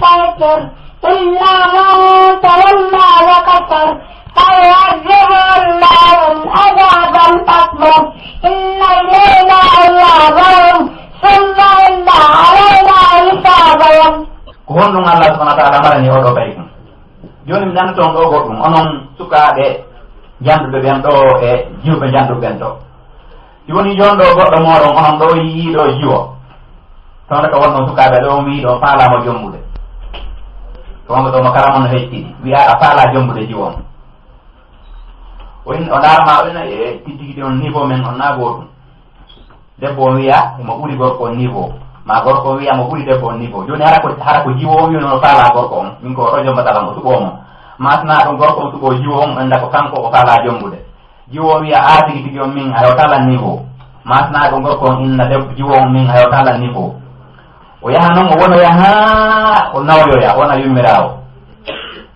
يستيقظ إلا من تولى وكفر فيعذبه الله العذاب الأكبر إن إلينا إيابهم ثم إن علينا حسابهم. ko honɗum Allah subhanahu wa ta'ala marani oɗo kay ɗum joni mi ɗan toon ɗo goɗɗum onon sukaɓe janduɓe ɓen ɗo e jiwɓe janduɓe ɓen ɗo joni jon ɗo goɗɗo moɗon onon ɗo yiiɗo jiwo toon ko wonno sukaɓe ɗo wiiɗo faalamo jombude toon ɗo mo kala mon hecciɗi wiya a faala jombude jiwon o darma ona e tigui on niveau men on na goɗum debbo o wiya emo ɓuuri gorko on niveau ma gorko wiya mo ɓuuri debbo on niveau joni hara ko jiwo o wino faala gorko on min ko oɗo jombatala mo suɓomo masna ɗum gorko on suɓo jiwo on anda ko kanko o faala jombude jiwo o wiya a tigui tigui on min a yewtalan niveau masna ɗum gorko on inna debbo jiwo on min a yewtalan niveau o yaha noon o wonoya ha o nawyoya wona yummirawo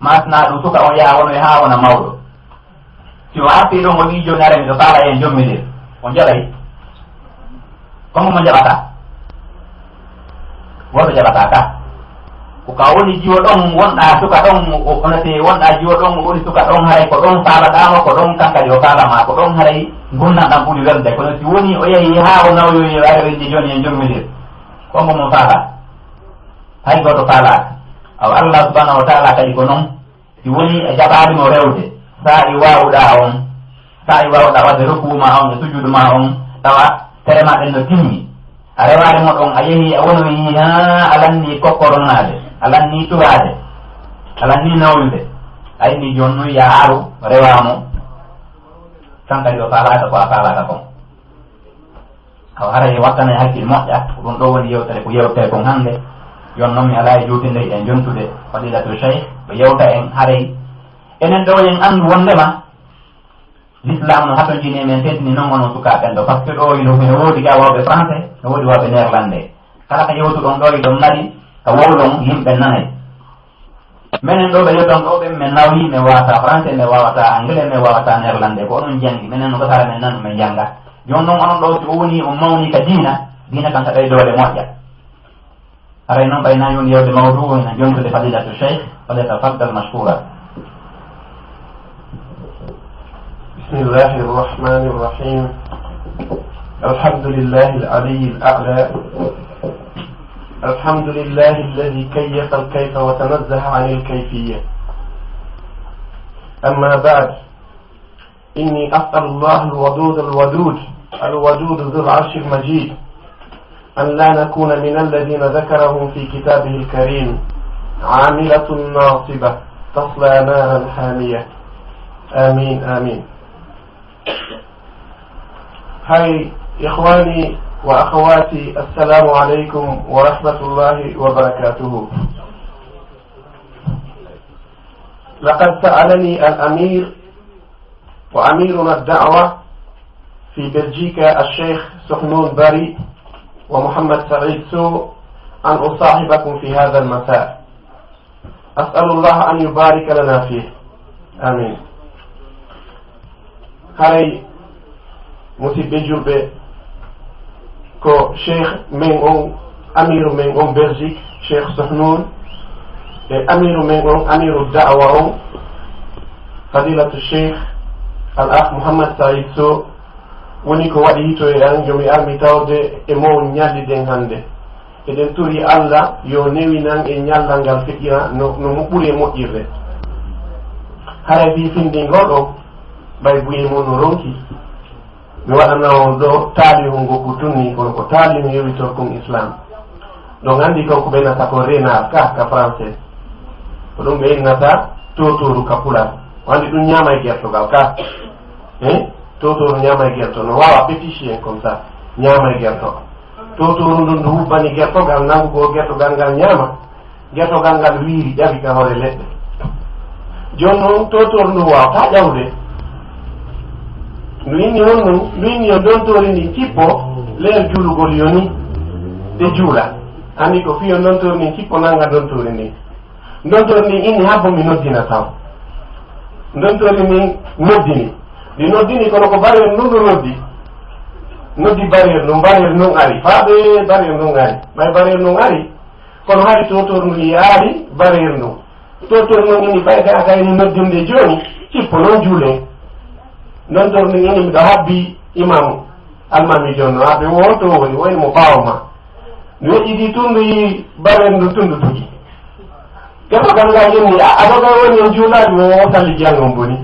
masna ɗum suka on yaha wonoya ha wona mawɗo si o arti ɗon o wi joni ara miɗo faala en jommidir o jaɓay konko mo jaɓata woto jaɓata ka ko ka woni jiwo ɗon wonɗa suka ɗon onate wonɗa jiwo ɗon woni suka ɗon haray ko ɗon faalaɗama ko ɗon kankadi o faalama ko ɗon haray gurnanɗam ɓuuri welde kono si woni o yehi ha o nawyoyi ara wenji joni en jommidir konko mo faala hay goto faalaka aw Allah subhanahu wa ta'ala kadi ko noon si woni e jaɓaɗimo rewde sa i wawɗa wadde rukuma on e sujudu ma on tawa terema ɗen no timmi a rewade mo ɗon a yehi a wonoyi ha alanni kokkoronade alanni turade alanni nawyude a inni joni noon ya aru rewamo tan kadi o falaka ko a falaka kon aw haray wattane hakkille moƴƴa ko ɗum ɗo woni yewtere ko yewtere kon hande yon noon mi ala e jutinde en jontude fadilatul cheikh ɓe yewta en haray enen ɗo en andu wondema l'islam no hatojini men tentini noon onon sukaɓen ɗo par ce que ɗo ino woodi ga wawɓe français no woodi wawɓe néerlandais kala ko yewtuɗon ɗo iɗon mari ko wowlon yimɓe nanay minen ɗo ɓe yewton ɗo ɓe min nawyi min wawata français min wawata anglais min wawata néerlandais ko onon jangi minen no gotara men nanu min jangga joni noon onon ɗo si o woni o mawni ka dina kan ka ɓeydode moƴƴa aray noon ɓayna joni yewde mawdou ina jontude fadilatu cheikh falyatafaddal mashkura. بسم الله الرحمن الرحيم الحمد لله العلي الأعلى الحمد لله الذي كيف الكيف وتنزه عن الكيفية أما بعد إني أسأل الله الودود ذو العرش المجيد أن لا نكون من الذين ذكرهم في كتابه الكريم عاملة ناصبة تصلى نارا حامية آمين آمين. هاي إخواني وأخواتي السلام عليكم ورحمة الله وبركاته. لقد سألني الأمير وأميرنا الدعوة في بلجيكا الشيخ سحنون بري ومحمد سعيد سو أن أصاحبكم في هذا المساء. أسأل الله أن يبارك لنا فيه آمين. haray musidɓe julɓe ko cheikh men on amiru men on belgique cheikh Sohnoun e amiru men on amiru da'wa on fadilatu cheikh al akh Mouhammad Saïd Sow woni ko waɗi hito e an jomi armi tawde e mo ñalliɗen hande eɗen tori Allah yo newinan e ñallal ngal feƴƴira no ɓuuri e moƴƴirde haray bi findingol ɗo ɓay buye mo no ronki mi waɗana on ɗo taalihu ngokku tunni kono ko taalihu yewitor kon islam ɗon andi kanko ɓe nata ko renard ka français ko ɗum ɓe innata totoru ka pular o andi ɗum ñama e gertogal ka totoru ñama e gerto no wawa pétichien comme ça ñama e gerto totoru ndun ndu hubbani gertogal nangu ko gertogal ngal ñama gertogal ngal wiiri ƴawi ka hoore leɗɗe joni noon totoru ndu wawata ƴawde ndu inni on ndu inni yo dontori ndi cippo leer juulugol yoni de juula andi ko fiyo dontori ndi cippo nanga dontori ndi dontori ndi inni habbo mi noddina taw dontori ndi noddini ndi noddini kono ko barriére ndun ɗo noddi barriére ɗum barriére ndun ari faaɓe barriére ndun ari ɓay barriére ndun ari kono hari totorndu yaari barirndu totorndu ngini ɓayga kayni noddinde joni cippo noon juulen non torndu ngini miɗo habbi imamu almami jonno aɓe woto woni woni mo ɓawma mi weƴƴidi tundu yi barirndu tundu tuji keɓa ganga jenni aɗoga woni en juulaɗi o salli jangom boni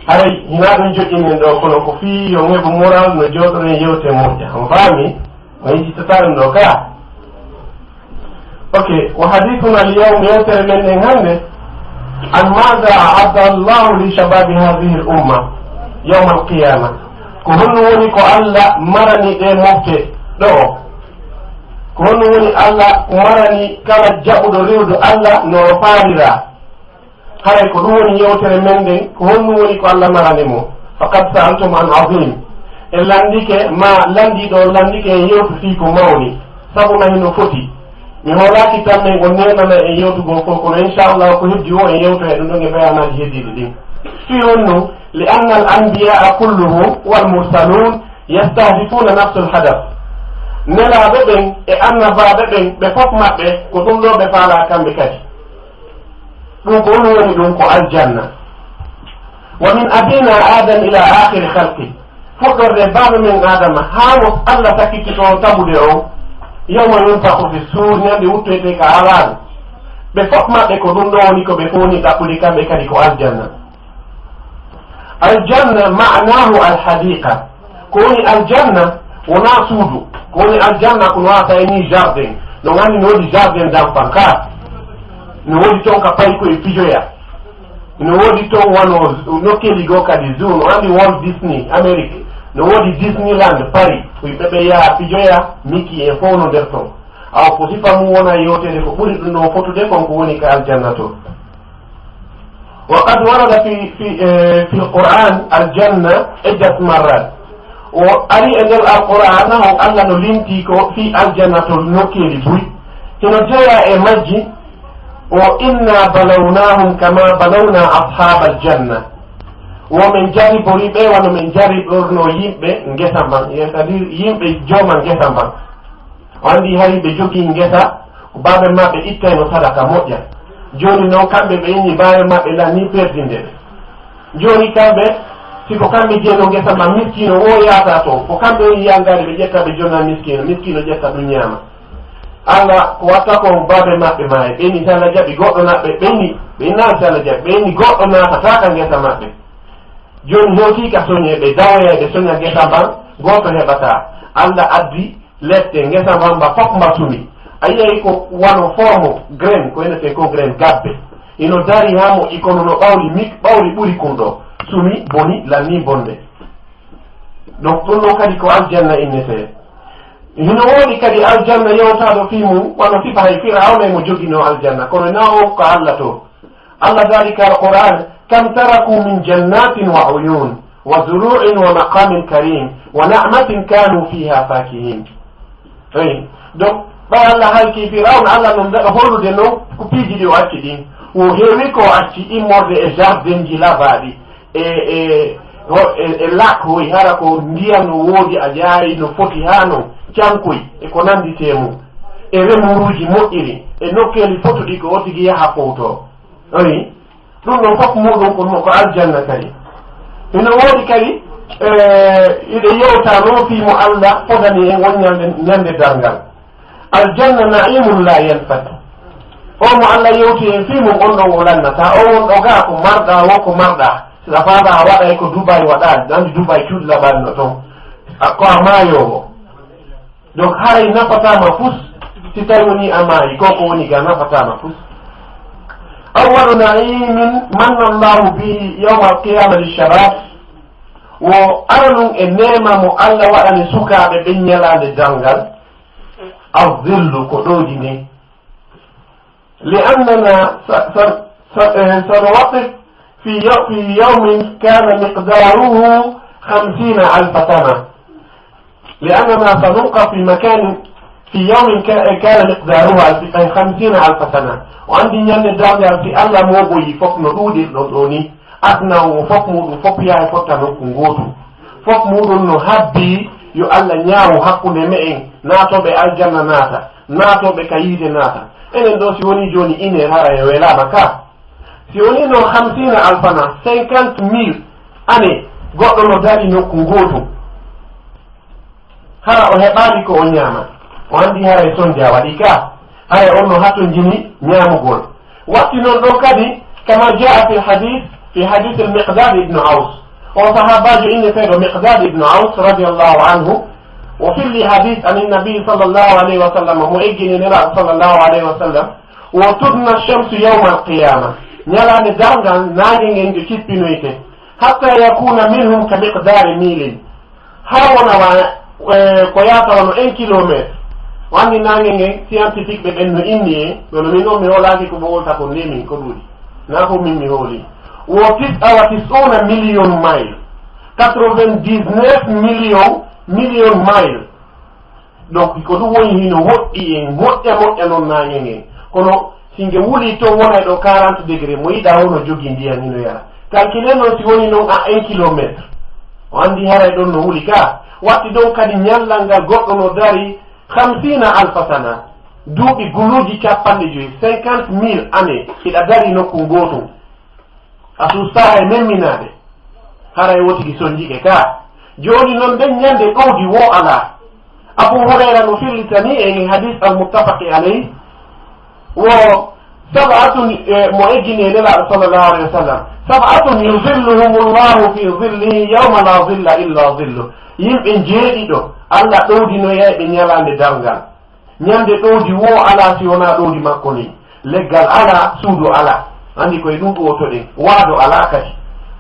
haray hina ɗum joƴƴinen ɗo kono ko fii yo ŋeɓo moral no jooɗonen yewte moƴƴa on faami o yejitataɗum ɗo ka ok wa hadithuna alyawm yewtere men en hannde an mada aadda allahu li shababi hadihi l umma yawma alqiyama ko honno woni ko allah marani ɗe mofte ɗo o ko honno woni allah marani kala jaɓuɗo rewdu allah no faarira haray ko ɗum woni yewtere men nden ko honno woni ko allah marani mo faqad sa'altum an azim e landike ma landiɗo landike e yewtu fii ko mawni sabu nayi no foti mi hoolaki tan men o nenana e yewtugo fof kono inchallah ko heddi o e yewto he ɗum ɗon e bayanaji heddiɗi ɗin fi honno li anna al anbiyaa kulluhum wal mursalun yastahdifuna nafsu l hadaf nelaɓe ɓen e annabaɓe ɓen ɓe fof maɓɓe ko ɗum ɗo ɓe faala kamɓe kadi ɗum ko ɗum woni ɗum ko aljanna wa min abina adam ila akhiri halqi fuɗɗorde baaba men adama haa mo allah takkitito tabude o yawma yunfaku fi suur ñande wuttoyte ka alaaɗo ɓe fof maɓɓe ko ɗum ɗo woni ko ɓe fowni ɗaɓɓude kamɓe kadi ko aljanna aljanna ma'nahu alhadiqa ko woni aljanna wona suudu ko woni aljanna ko no wata ni jardin no gandi no woodi jardin d'enfant ka no woodi toon ka pay koye pijoya no woodi toon wano nokkeli goo kadi zoo no andi Walt Disney Amérique no woodi Disneyland Paris koye ɓeɓe yaha pijoya Mickey en fof no nder toon aw ko sifa mum wona yewtede ko ɓuri ɗum ɗo fotude konko woni ka aljanna to wa qad warada fi lquran aljanna iddat marrat o ari e nder alqur'ana o allah no limti ko fi aljanna to nokkeli buy hino jeeya e majji o inna balawnahum kama balawna ashab aljanna womin jaribori ɓe wano min jariɓorno yimɓe ngesa man c'est-à-dire yimɓe jooma ngesa man o andi hay ɓe jogii ngesa ko baaɓe maɓɓe ittayno sadaka moƴƴa joni noon kamɓe ɓe inni baaɓe maɓɓe lanni perdinde ɓe joni kamɓe siko kamɓe jeeno ngesa ma miskino wo yaata to ko kamɓe woni yangade ɓe ƴetta ɓe jonna miskino ƴetta ɗum ñaama allah ko watta ko baaɓe maɓɓe maaye ɓenni so allah jaɓi goɗɗo naɓɓe ɓenni ɓe naati so allah jaɓi ɓenni goɗɗo natataka ngesa maɓɓe joni hewtika soñe ɓe dawoya ɓe soña ngesa mban goto heɓata allah addi leɗɗe ngesa mban mba fof mba sumi a yiyayi ko wano forme graine ko enete ko graine gabbe ino dari ha mo ikono no ɓawli ɓuri kum ɗo sumi boni lanni bonde donc ɗum ɗo kadi ko aljanna innete hino woodi kadi aljanna yewtaɗo fi mum wano sifa hay firawna mo jogino aljanna kono na o ko allah to allah dalika alquran kam taraku min jannatin wa uyun wa zuru'in wa maqamin karim wa na'matin kanu fiha fakihin eyi donc ɓay allah halki firawna allah non daɗa hollude noon ko piiji ɗi o acci ɗin o heewi ko acci immorde e jardin ji labaɗi e lac hoy hara ko ndiyam no woodi a jaayi no foti ha no cankoy e ko nandite mum e remuruji moƴƴiri e nokkeli fotuɗi ko otigi yaha fowto oyi ɗum ɗon fof muɗum ko aljanna kadi ino woodi kadi iɗe yewta no fimo allah fodani en won ñande darngal aljanna naimum la yanfat o mo allah yewti en fimum on ɗon o lannata o won ɗo ga ko marɗa wo ko marɗa sa faada a waɗay ko Dubai waɗani andi Dubai cuuɗi laɓanno toon ko a maayowo donc haray nafatama fus si tawi woni a maayi koko woni ga nafatama fus awwalu naimin manna allahu bihi yawma alqiyama lishabab wo aranum e nema mo allah waɗani sukaɓe ɓen ñalande dangal azillu ko ɗoji ni li annana sanwaqif في يوم كان مقداره 50,000 سنة لأننا سنوقف في مكان في يوم كان مقداره 50,000 سنة وعندي يان دام في الله موغو يفوق نودي أثناء وفوق مودو فوق يا فوق تنوكو غوتو فوق مودو نو هابي yo Allah ñaawu hakkunde me'en naatoɓe aljanna naata naatoɓe ka yiide naata enen ɗo si woni joni ine hara e welama ka si woni no 50,000 alfana 50,000 ane goɗɗo no dari nokku gootum hara o heɓani ko o ñaama o andi hara e sonja waɗi ka hara on no hatto jini ñaamugol watti noon ɗo kadi kama jaa fi hadith al-miqdad ibn aus o sahabajo inne feeɗo miqdad ibn aus radiallahu anhu o filli hadith an nabi sallllahu alayhi wa sallam mo eggini nelaɗo sallllahu alayhi wa sallam wo tudna shamsu yawma alqiyama ñalande dargal naage ngen jo cippinoyte hatta yakuna minhum ka miqdari milin ha wona ko yatawano 1 kilométre o andi naage ngen scientifique ɓe ɓen no inni e ɗono min o mi holaki ko ɓowolta ko ndemin ko ɗuuɗi na fo min mi hooli wo 90 million mile 99 million mile donc ko ɗum woni hino woɗɗi en moƴƴa noon naage ngen kono singe wuli to wona ɗo 40 degré mo yiɗa hono jogi ndiyam hino yara calcule noon si woni noon a 1 kilométre o andi haray ɗon no wuli ka watti ɗon kadi ñallal ngal goɗɗo no dari 50 alfa sana duuɓi guluji 50 50,000 année hiɗa dari nokku gootum a sustaha e memminade haray wotigi sonjike ka joni noon nden ñande ɗowdi wo ala abu hurayra no firlitani en hadith al-muttafaqi alayh wo sab'atun mo eggini e nelaɗo sallllahu alayhi wa sallam sab'atun yuzilluhum llahu fi zillihi yawma la zilla illa zillu yimɓe jeeɗiɗo allah ɗowdinoyayɓe ñalande dargal ñande ɗowdi wo ala si wona ɗowdi makko ni leggal ala suudu ala andi koye ɗum ɗotoɗen waado ala kadi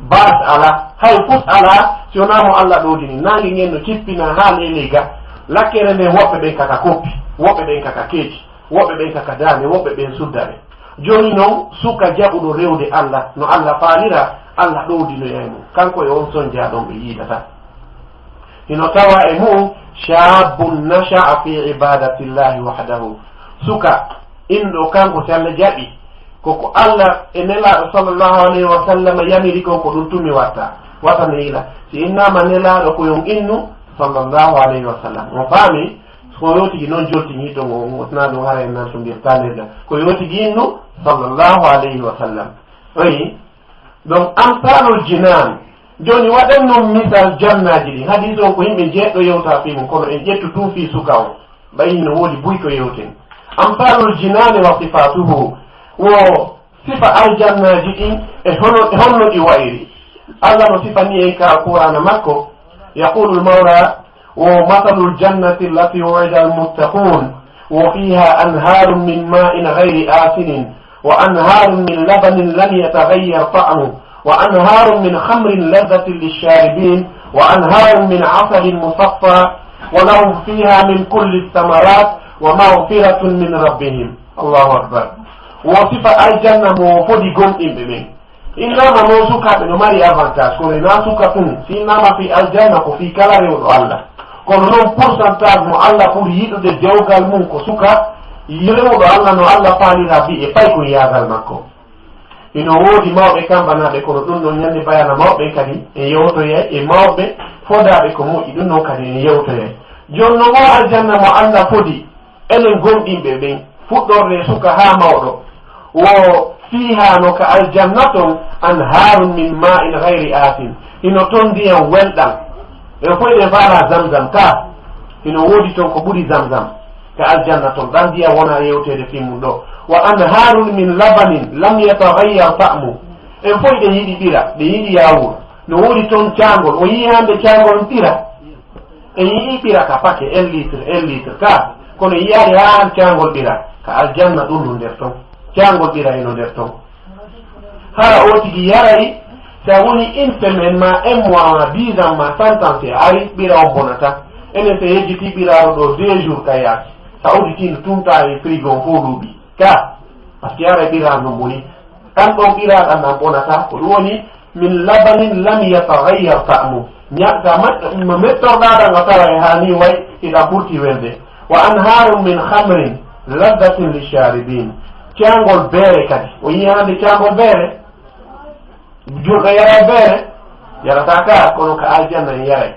bas ala hay fus ala si wonamo allah ɗowdini nangue ngen no cippina ha leylega lakkere nde woɓɓe ɓen kaka koppi woɓɓe ɓen kaka keeci woɓɓe ɓen kaka daane woɓɓe ɓen suddare joni noon suka jaɓuɗo rewde allah no allah faalira allah ɗowdinoyay mum kanko e on sonjaɗon ɓe yiidata hino tawa e mum shabun nasha'a fi ibadatillahi wahdahu suka inɗo kanko si allah jaɓi koko allah e nelaɗo sallllahu alayhi wa sallam yamiri ko ko ɗum tumi watta watano ila si innama nelaɗo koyon innu sallllahu alayhi wa sallam mo faami ko yotigi noon joltini hito ngo wotna ɗum hara en nan to mbiyat tanirɗa ko yotigi innu sallllahu alayhi wa sallam oyi donc amsalul jinan joni waɗen noon misal jannaji ɗi hadis o ko yimɓe jeeɗɗo yewta fi mum kono en ƴettu tun fi suka o ɓayi no woodi buy ko yewten amsalul jinani wa sifatuhu wo sifa aljannaji ɗin e honno ɗi wayri allah no sifani en ka qur'ana makko yaqulu lmawla wo mathalu ljannati allati wu'ida almuttaqun wo fiha anharun min ma'in gayri asinin wa anharun min labanin lam yataghayyar ta'amuhu وأنهار من خمر لذة للشاربين وأنهار من عسل مصفى ولهم فيها من كل الثمرات ومغفرة من ربهم الله أكبر وصفة الجنة موفودي قم إمبمين إنما نوسوكا بنماري أفانتاج كون ناسوكا سينما في الجنة وفي كلاري الله كون نوم pourcentage mo Allah pour yiɗude dewgal mum ko suka yirewɗo Allah no Allah faalira bi e fay ko yagal makko ino woodi mawɓe kambanaɓe kono ɗum ɗon ñande bayana mawɓe kadi e yewtoye e mawɓe fodaɓe ko moƴƴi ɗum ɗon kadi ene yewtoye joni no wo aljanna mo allah fodi enen gonɗinɓe ɓen fuɗɗorde suka ha mawɗo wo fiha no ka aljanna ton anharun min ma'in gayri asin ino ton ndiyam welɗam en foy ɗe fara zamzam ka ino woodi ton ko ɓuri zamzam ka aljanna ton ɗan ndiyam wona yewtede fimmum ɗo wa anharun min labanin lam yataghayyar ta'mu en foy ɗe yiɗi ɓira ɗe yiɗi yawur no woodi toon caangol o yii hande caangol ɓira en yii ɓira ka pake 1 litre ka kono yiyaari ha han caangol ɓira ka aljanna ɗum no nder toon caangol ɓira eno nder toon hara o tigi yaray sa woni une semaine ma 1 mois ma 10 ans ma 100 ans se ari ɓira o bonata enen so yejjiti ɓiraro ɗo 2 jours ka yaaki sa uditino tumta e frigo on fo ɗuuɓi ka par ce que yara ɓira no boni ɗan ɗon ɓiraɗan nan ɓonata ko ɗum woni min labanin lam yataghayyar ta'mu ñatta mo mettorɗaɗan a tawa e hani way hiɗa ɓurti welde wa anharun min hamrin laddatin lisharibin caangol beere kadi o yii hande caangol beere jurɗo yara beere yarata ka kono ka aljanna en yaray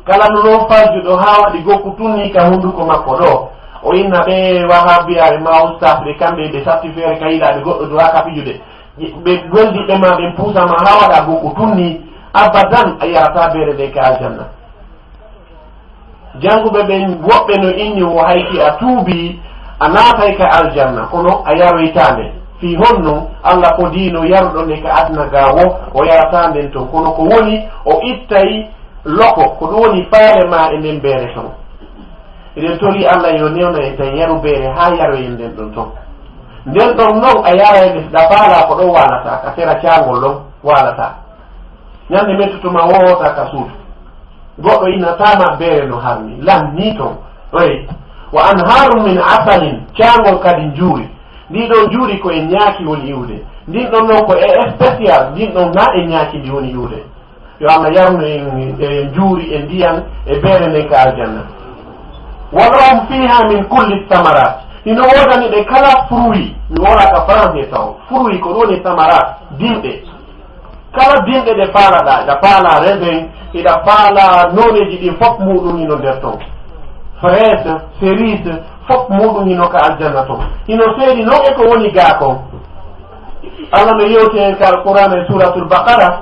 kala no farjuɗo ha waɗi gokku tunni ka hunduko makko ɗo o inna ɓe wahabiyaɓe ma ustafde kamɓe ɓe satti feere ka yiɗaɓe goɗɗo duwa ka fijude ɓe goldiɓe ma ɓe puusama ha waɗa gokku tunni abadan a yarata beere ɗe ka aljanna. janguɓe ɓen woɓɓe no inni o hayti a tuubi a naatay ka aljanna kono a yaroytande fi honno allah ko dino yaruɗo nde ka adna ga wo o yarata nden ton kono ko woni o ittay loko ko ɗum woni faale ma e nden beere ton eɗen tori allah yo newna en tan yaru beere ha yaroyen nden ɗon ton nden ɗon noon a yarayde ɗa faala ko ɗon walata ka sera cagol ɗon walata ñande mettotoma wowota ka suudu goɗɗo innatama beere no harmi lam ni ton oy wa anharum min asalin cagol kadi juuri ndiɗon juuri ko e ñaaki woni iwde ndin ɗon noon ko e spécial ndin ɗon na e ñaaki ndi woni iwde yo allah yarnu en juuri e ndiyam e beere nden ka aljanna walahum fiha min kulli samarat hino wodani ɗe kala fruit mi wona ka français taw fruit ko ɗoni samarat dimɗe kala dimɗe ɗe faalaɗa ɗa faala raisin iɗa faala noneji ɗin fof muɗum hino nder ton fraise cerise fof muɗum hino ka aljanna ton hino seedi noon e ko woni gaa kon allah no yewti en ka alquran e suratul baqara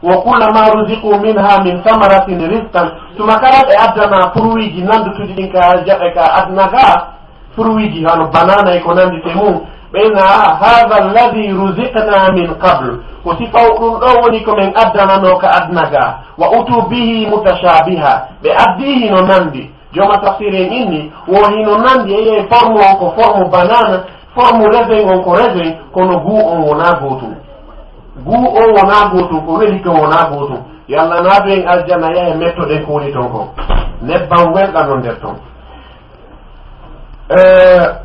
wa kullama ruziqu minha min samaratin risqan tuma kala ɓe addana fruit ji nandutuɗi ɗin ka adna ga fruit ji hano banana e ko nandite mum ɓeyna hada alladi ruziqna min qable ko sifaw ɗum ɗo woni komin addanano ka adna ga wa utu bihi mutashabiha ɓe addihi no nandi joma tafsir en inni wo hino nandi eye forme on ko forme banana forme raisin on ko raisin kono gu on wona gotum gu on wona gotum ko weli kon wona gotum yo allah naadu en aljanna yahe mettoɗen ko woni ton ko nebbam welɗa no nder ton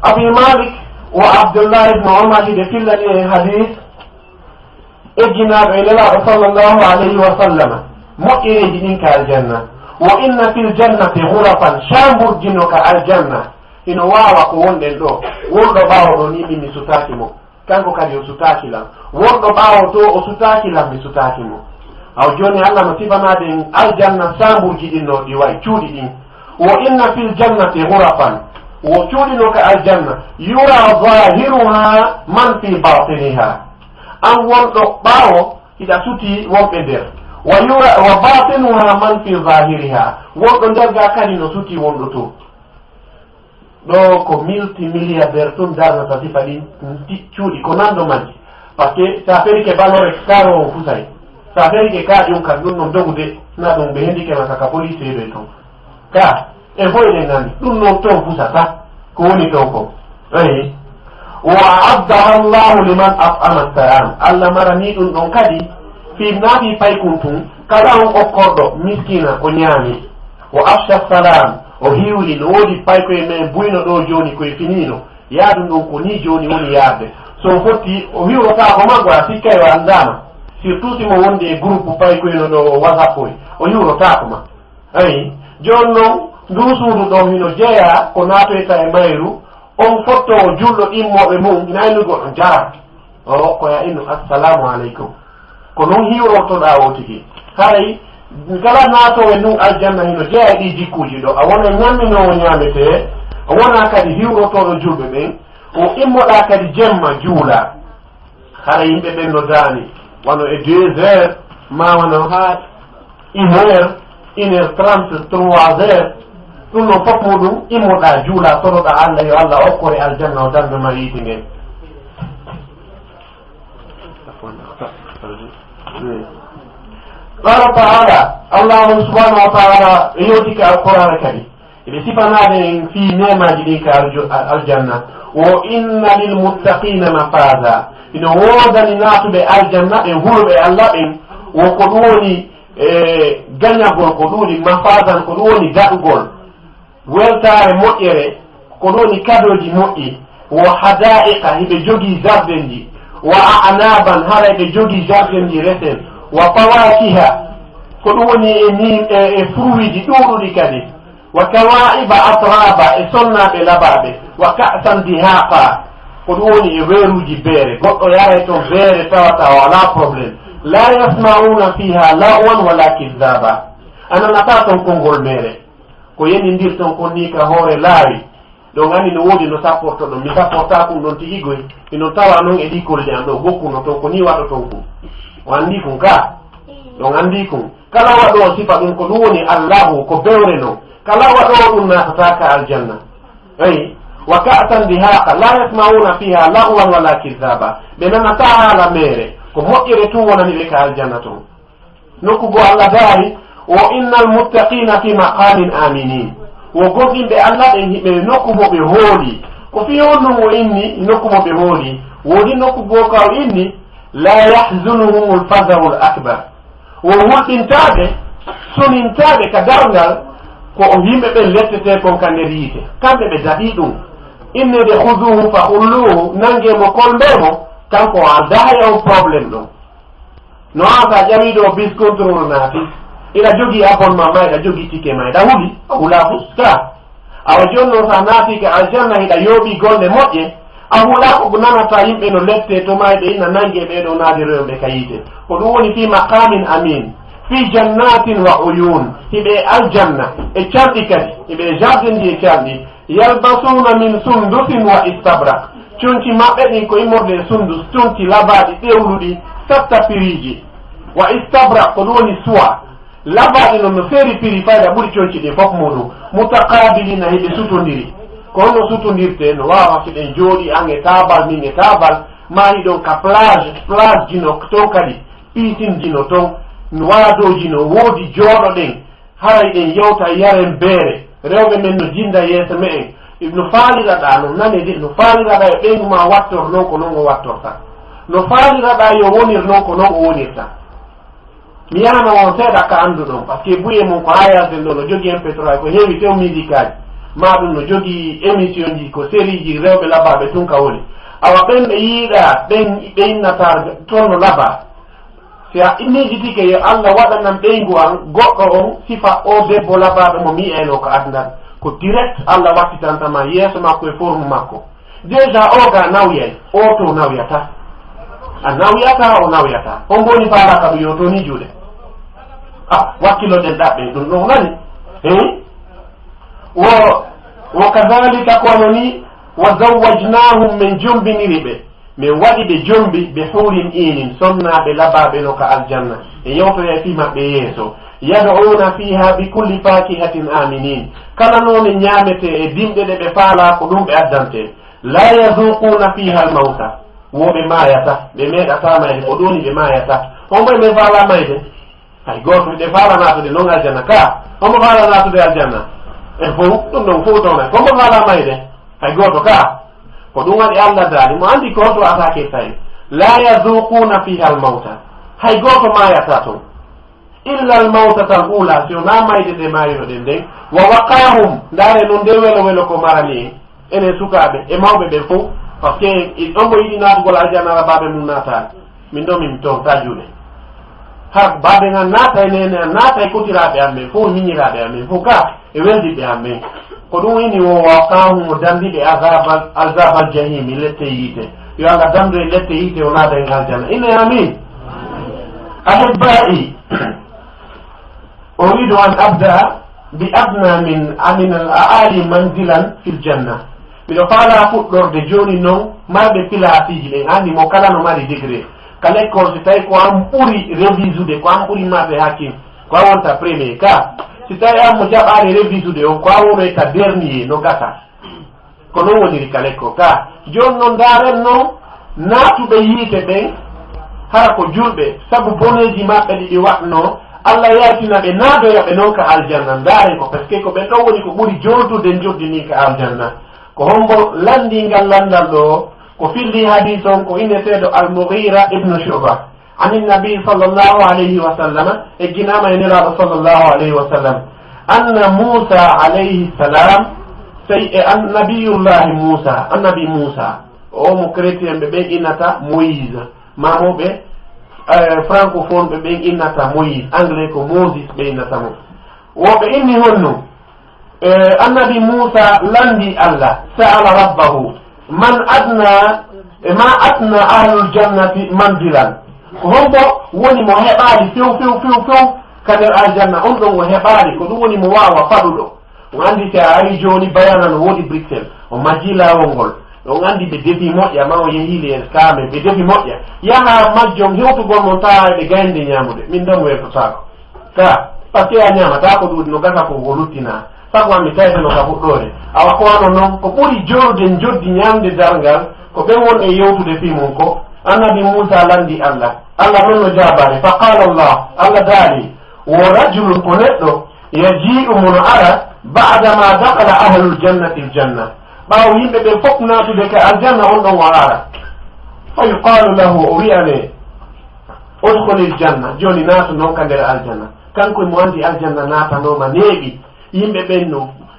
abi malik wa abdullah ibne omar ɓe fillani en hadis ejjinaɗo e nelaɗo sallllahu alayhi wa sallam moƴƴereji ɗin ka aljanna wa inna fil jannati ghurafan chambourjino ka aljanna ino wawa ko wonɗen ɗo wonɗo ɓawo ɗo ni min mi sutaki mo kanko kadi o sutaki lam wonɗo ɓawo to o sutaki lam mi sutaki mo aw joni allah no sifanaden aljanna chambourji ɗin no ɗi wayi cuuɗi ɗin wa inna fil jannati ghurafan wo cuuɗino ka aljanna yura zahiruha man fi batiniha an wonɗo ɓawo hiɗa suti wonɓe nder wa batinuha man fi zahiriha wonɗo nder ga kadi no suti wonɗo to ɗo ko multimilliardaire tun darnata sifa ɗin cuuɗi ko nanɗo majji par ce que sa feri ke balore karo o fusay sa feri ke ka ɗum kam ɗum non dogude na ɗum ɓe hendikema kaka police ɗo ton ka e boyɗen nani ɗum noon ton fusata ko woni ton ko eyi wa aaddaha llahu liman at'ama ta'am allah marani ɗum ɗon kadi fi naafi paykun tun kala on okkorɗo miskina o ñaami o afsha salam o hiwli no woodi paykoye men buyno ɗo joni koye finino yaadum ɗum ko ni joni woni yaadde so fotti o hiwrotako maggo a sikkay o andama surtout simo wonde e groupe paykoyno ɗo whatsapp koye o hiwrotako ma ayi joni noon ndu suudu ɗon hino jeeya ko natoyta e mayru on fotto o julɗo ɗimmoɓe mum naynugo ɗo jara o koya inu assalamu aleykum ko noon hiwrotoɗa o tigi haray kala natowe ndun aljanna hino jeeya ɗi jikkuji ɗo a wona ñamminowo ñamete a wona kadi hiwrotoɗo julɓe ɓen o immoɗa kadi jemma juula hara yimɓe ɓen no daani wano e 2 heures ma wano ha 1 heure 1h30 3 heures ɗum noon fof muɗum immoɗa juula toroɗa allah yo allah okkore aljanna o dandema yiiti ngen qala taala allahu subhanahu wa taala e yewtike alqur'ana kadi eɓe sifanade en fi nemaji ɗi ka aljanna wo inna lilmuttaqina mafaza ino wodani natuɓe aljanna ɓe huruɓe allah ɓen wo ko ɗum woni gañagol ko ɗum woni mafazan ko ɗum woni daɗugol weltare moƴƴere ko ɗum woni kadoji moƴƴi wo hada'iqa hiɓe jogii jardin ji wa anaban hara ɓe jogii jardin ji resen wa fawakiha ko ɗum woni e fruit ji ɗuɗuɗi kadi wa kawa'iba atraba e sonnaɓe labaɓe wa ka'san dihaqa ko ɗum woni e weeruji beere goɗɗo yaray toon beere tawata wala probléme la yasma'una fiha lawan wala kidaba ananata ton konngol mere ko yenindirton kon ni ka hoore laawi ɗo gandi no woodi no sapporto ɗum mi sapporta kum ɗon tigi goy ino tawa noon e ɗikolde an ɗo gokkuno ton ko ni waɗo ton kum o anndi kum ka ɗon anndi kum kala waɗo sifa ɗum ko ɗum woni allahu ko bewre noon kala waɗo ɗum natataka aljanna ayi wa ka'san dihaqa la yasma'una fiha lahwan wala kizaba ɓe nanata haala mere ko moƴƴere tun wonani ɓe ka aljanna ton nokku go allah daari o innal muttaqina fi maqamin aminin wo gonɗinɓe allah ɓe hiɓe nokku mo ɓe hooli ko fi on ɗum o inni nokku mo ɓe hooli woodi nokku go ka o inni la yahzunuhum lfadaru l akbar wo hulɗintaɓe sonintaɓe ka darngal ko yimɓe ɓen lettete kon ka nder yiite kamɓe ɓe daɗi ɗum innede huduhu fa hulluhu nangemo kolmbemo kanko a daya o probléme ɗon no an sa ƴawiɗo bis contrôle naati ina jogii abonnement ma iɗa jogii ticket ma iɗa huuli a hula fuska awa jonno sa naati ka aljanna hiɗa yooɓi gonɗe moƴƴe a hula ko nanata yimɓe no lette to ma ɓe ina nangue ɓeɗo naade rewɓe ka yiite ko ɗum woni fi maqamin amin fi jannatin wa uyun hiɓe aljanna e canɗi kadi hiɓe jardin ji e canɗi yalbasuna min sundusin wa istabrak conci maɓɓe ɗin ko immorde sundus conci labaɗi ɗewluɗi satta piriji wa istabrak ko ɗum woni suwa labaɗi noon no feeri piri fayda ɓuri conci ɗin fof muɗum mutakabilina hiɓe sutodiri ko honno sutodirte no wawa so ɗen jooɗi an e tabal min e tabal ma hiɗon ka plage jino ton kadi pisine jino ton waadoji no woodi jooɗoɗen haray ɗen yewta yaren beere rewɓe men no jinda yeeso me en no faaliraɗa no nane de no faaliraɗa e ɓeygu ma wattor noon ko noon o wattorta no faaliraɗa yo wonir noon ko noon o wonirta mi yahana on seeɗa ka anndu ɗon par ce que buye mum ko hayasden ɗo no jogii impétral ko heewi tew musique aji ma ɗum no jogii émission ji ko série ji rewɓe labaɓe tun ka woni awa ɓen ɓe yiiɗa ɓe innata toon no laba si a innejitike yo allah waɗanan ɓeygu an goɗɗo on sifa o debbo labaɓe mo mi eno ko adnan ko direct allah wattitantama yeeso makko e forme makko déjà o ga nawyay o to nawyata a nawyata o nawyata on goni faraka ɗum yo to ni juuɗe wakkiloɗen ɗaɓɓe ɗum ɗon nani wo kadalika kono ni wa zawwajnahum min jombiniri ɓe min waɗi ɓe jombi ɓe huurin inin sonnaɓe labaɓe no ka aljanna e yewtoya fi maɓɓe yeeso yad'una fiha bi kulli fakihatin aminin kala noone ñamete e dimɗe ɗe ɓe faala ko ɗum ɓe addante la yazuquna fiha almawta woɓe mayata ɓe meeɗata mayde ko ɗoni ɓe mayata homboye ɓe faala mayde hay goto ɗe faala natude non aljanna ka hombo faala natude aljanna e fof ɗum ɗon fof tona hombo faala mayde hay goto ka ko ɗum waɗi allah daali mo andi ko to atake tawi la yazuquna fiha almawta hay goto mayata toon illa almawtata al ula si wona mayde ɗe mayinoɗen nden wa waqahum ndaare noon nde welo welo ko marani en enen sukaɓe e mawɓe ɓen fof par ce que ɗon mo yiɗi natugol aljanna rabaɓe mum natani min ɗo min toon ta juuɗe ha baɓe gan naata e nene naata e kotiraɓe amen fof miñiraɓe amen fof ka e weldiɓe amen ko ɗum wini wo waqahum o dandiɓe azabal jahimi lette yiite yo allah dandu e lette yiite o naada en aljanna inne amin ahibba'i أريد أن أبدأ بأدنى من الأعالي منزلا في الجنة miɗo faala fuɗɗorde joni noon marɓe pilasiji ɓen andi mo kala no mari degré ka l'école si tawi ko an ɓuuri révisude ko an ɓuuri marde hakkim ko a wonta premier ka si tawi an mo jaɓani révisude on ko a wonoyta dernier no gata ko noon woniri ka l'école ka joni noon ndaren noon naatuɓe yiite ɓen hara ko julɓe saabu boneji maɓɓe ɗiɗi waɗno allah yaltina ɓe naadoyaɓe noon ka aljanna ndaare ko par ce que ko ɓen ɗon woni ko ɓuri joltude joddini ka aljanna ko hombo landingal landal ɗo ko filli hadis on ko inneteɗo almughira ibnu shuba ani nabi sallllahu alayhi wa sallam e ginama e nelaɗo sallllahu alayhi wa sallam anna musa alayhi salam sey e annabiyullahi musa annabi musa o mo chrétien ɓe ɓen innata moïse mamoɓe francophone ɓe ɓen innata moïse anglais ko moses ɓe innata mo woɓe inni honno annabi musa landi allah sa'ala rabbahu ma adna ahlul jannati manzilan ko hombo woni mo heɓali few kader aljanna on ɗon o heɓaari ko ɗum woni mo waawa faɗuɗo o anndi si a ari jooni bayana no woodi Bruxelles o majji laawol ngol on anndi ɓe defi moƴƴa ma o yehiili en kaame ɓe defi moƴƴa yaha majjom hewtugol mon tawa ɓe gaynde ñaamude min ɗon weetotaako ka par ce que a ñaamata ko ɗuuɗi no gasa ko o luttinaa sago ami taweteno ka fuɗɗoore awa ko wano noon ko ɓuri jorude joddi ñaamde darngal ko ɓen won e yewtude fi mum ko annabi Moussa landi Allah noon no jaabaade fa qala Allah daali wo rajulun ko neɗɗo yaji'u mono ara badama dakala ahlul jannati aljanna ɓaawo yimɓe ɓe fof naatude ka aljanna on ɗon o ara fa yuqalu lahu o wiyane udkhulil janna joni naatu noon ka nder aljanna kanko mo andi aljanna naatanoma neeɓi yimɓe ɓen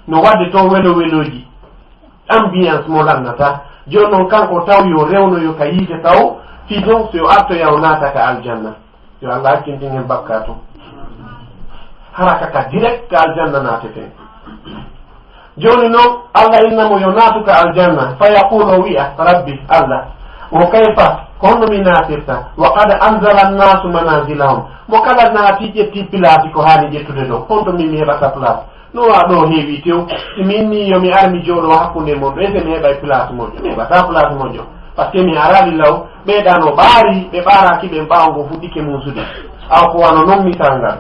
no wadde toon weloji ambiance mo lannata joni noon kanko taw yo rewnoyo ka yiite taw fi don so yo artoya o naata ka aljanna yo Allah hakkintingen bakka to haraka ka direct ka aljanna naateten joni noon Allah innamo yo naatu ka aljanna fa yaqulu wi'a rabbi Allah wo kayfa ko honno mi naatirta wa qad anzala annasu manazilahum mo kala naati ƴetti place ko haani ƴettude ɗo honto min mi heɓata place no wa ɗo heewi tew min ni yomi ar mi jooɗo hakkunde mon ɗo ese mi heɓay place moƴƴo mi heɓata place moƴƴo par ce que mi arali law ɓeeɗano ɓaari ɓe ɓaaraki ɓen ɓaawngo fuɗɗike muusude aw ko wano noon misal ngal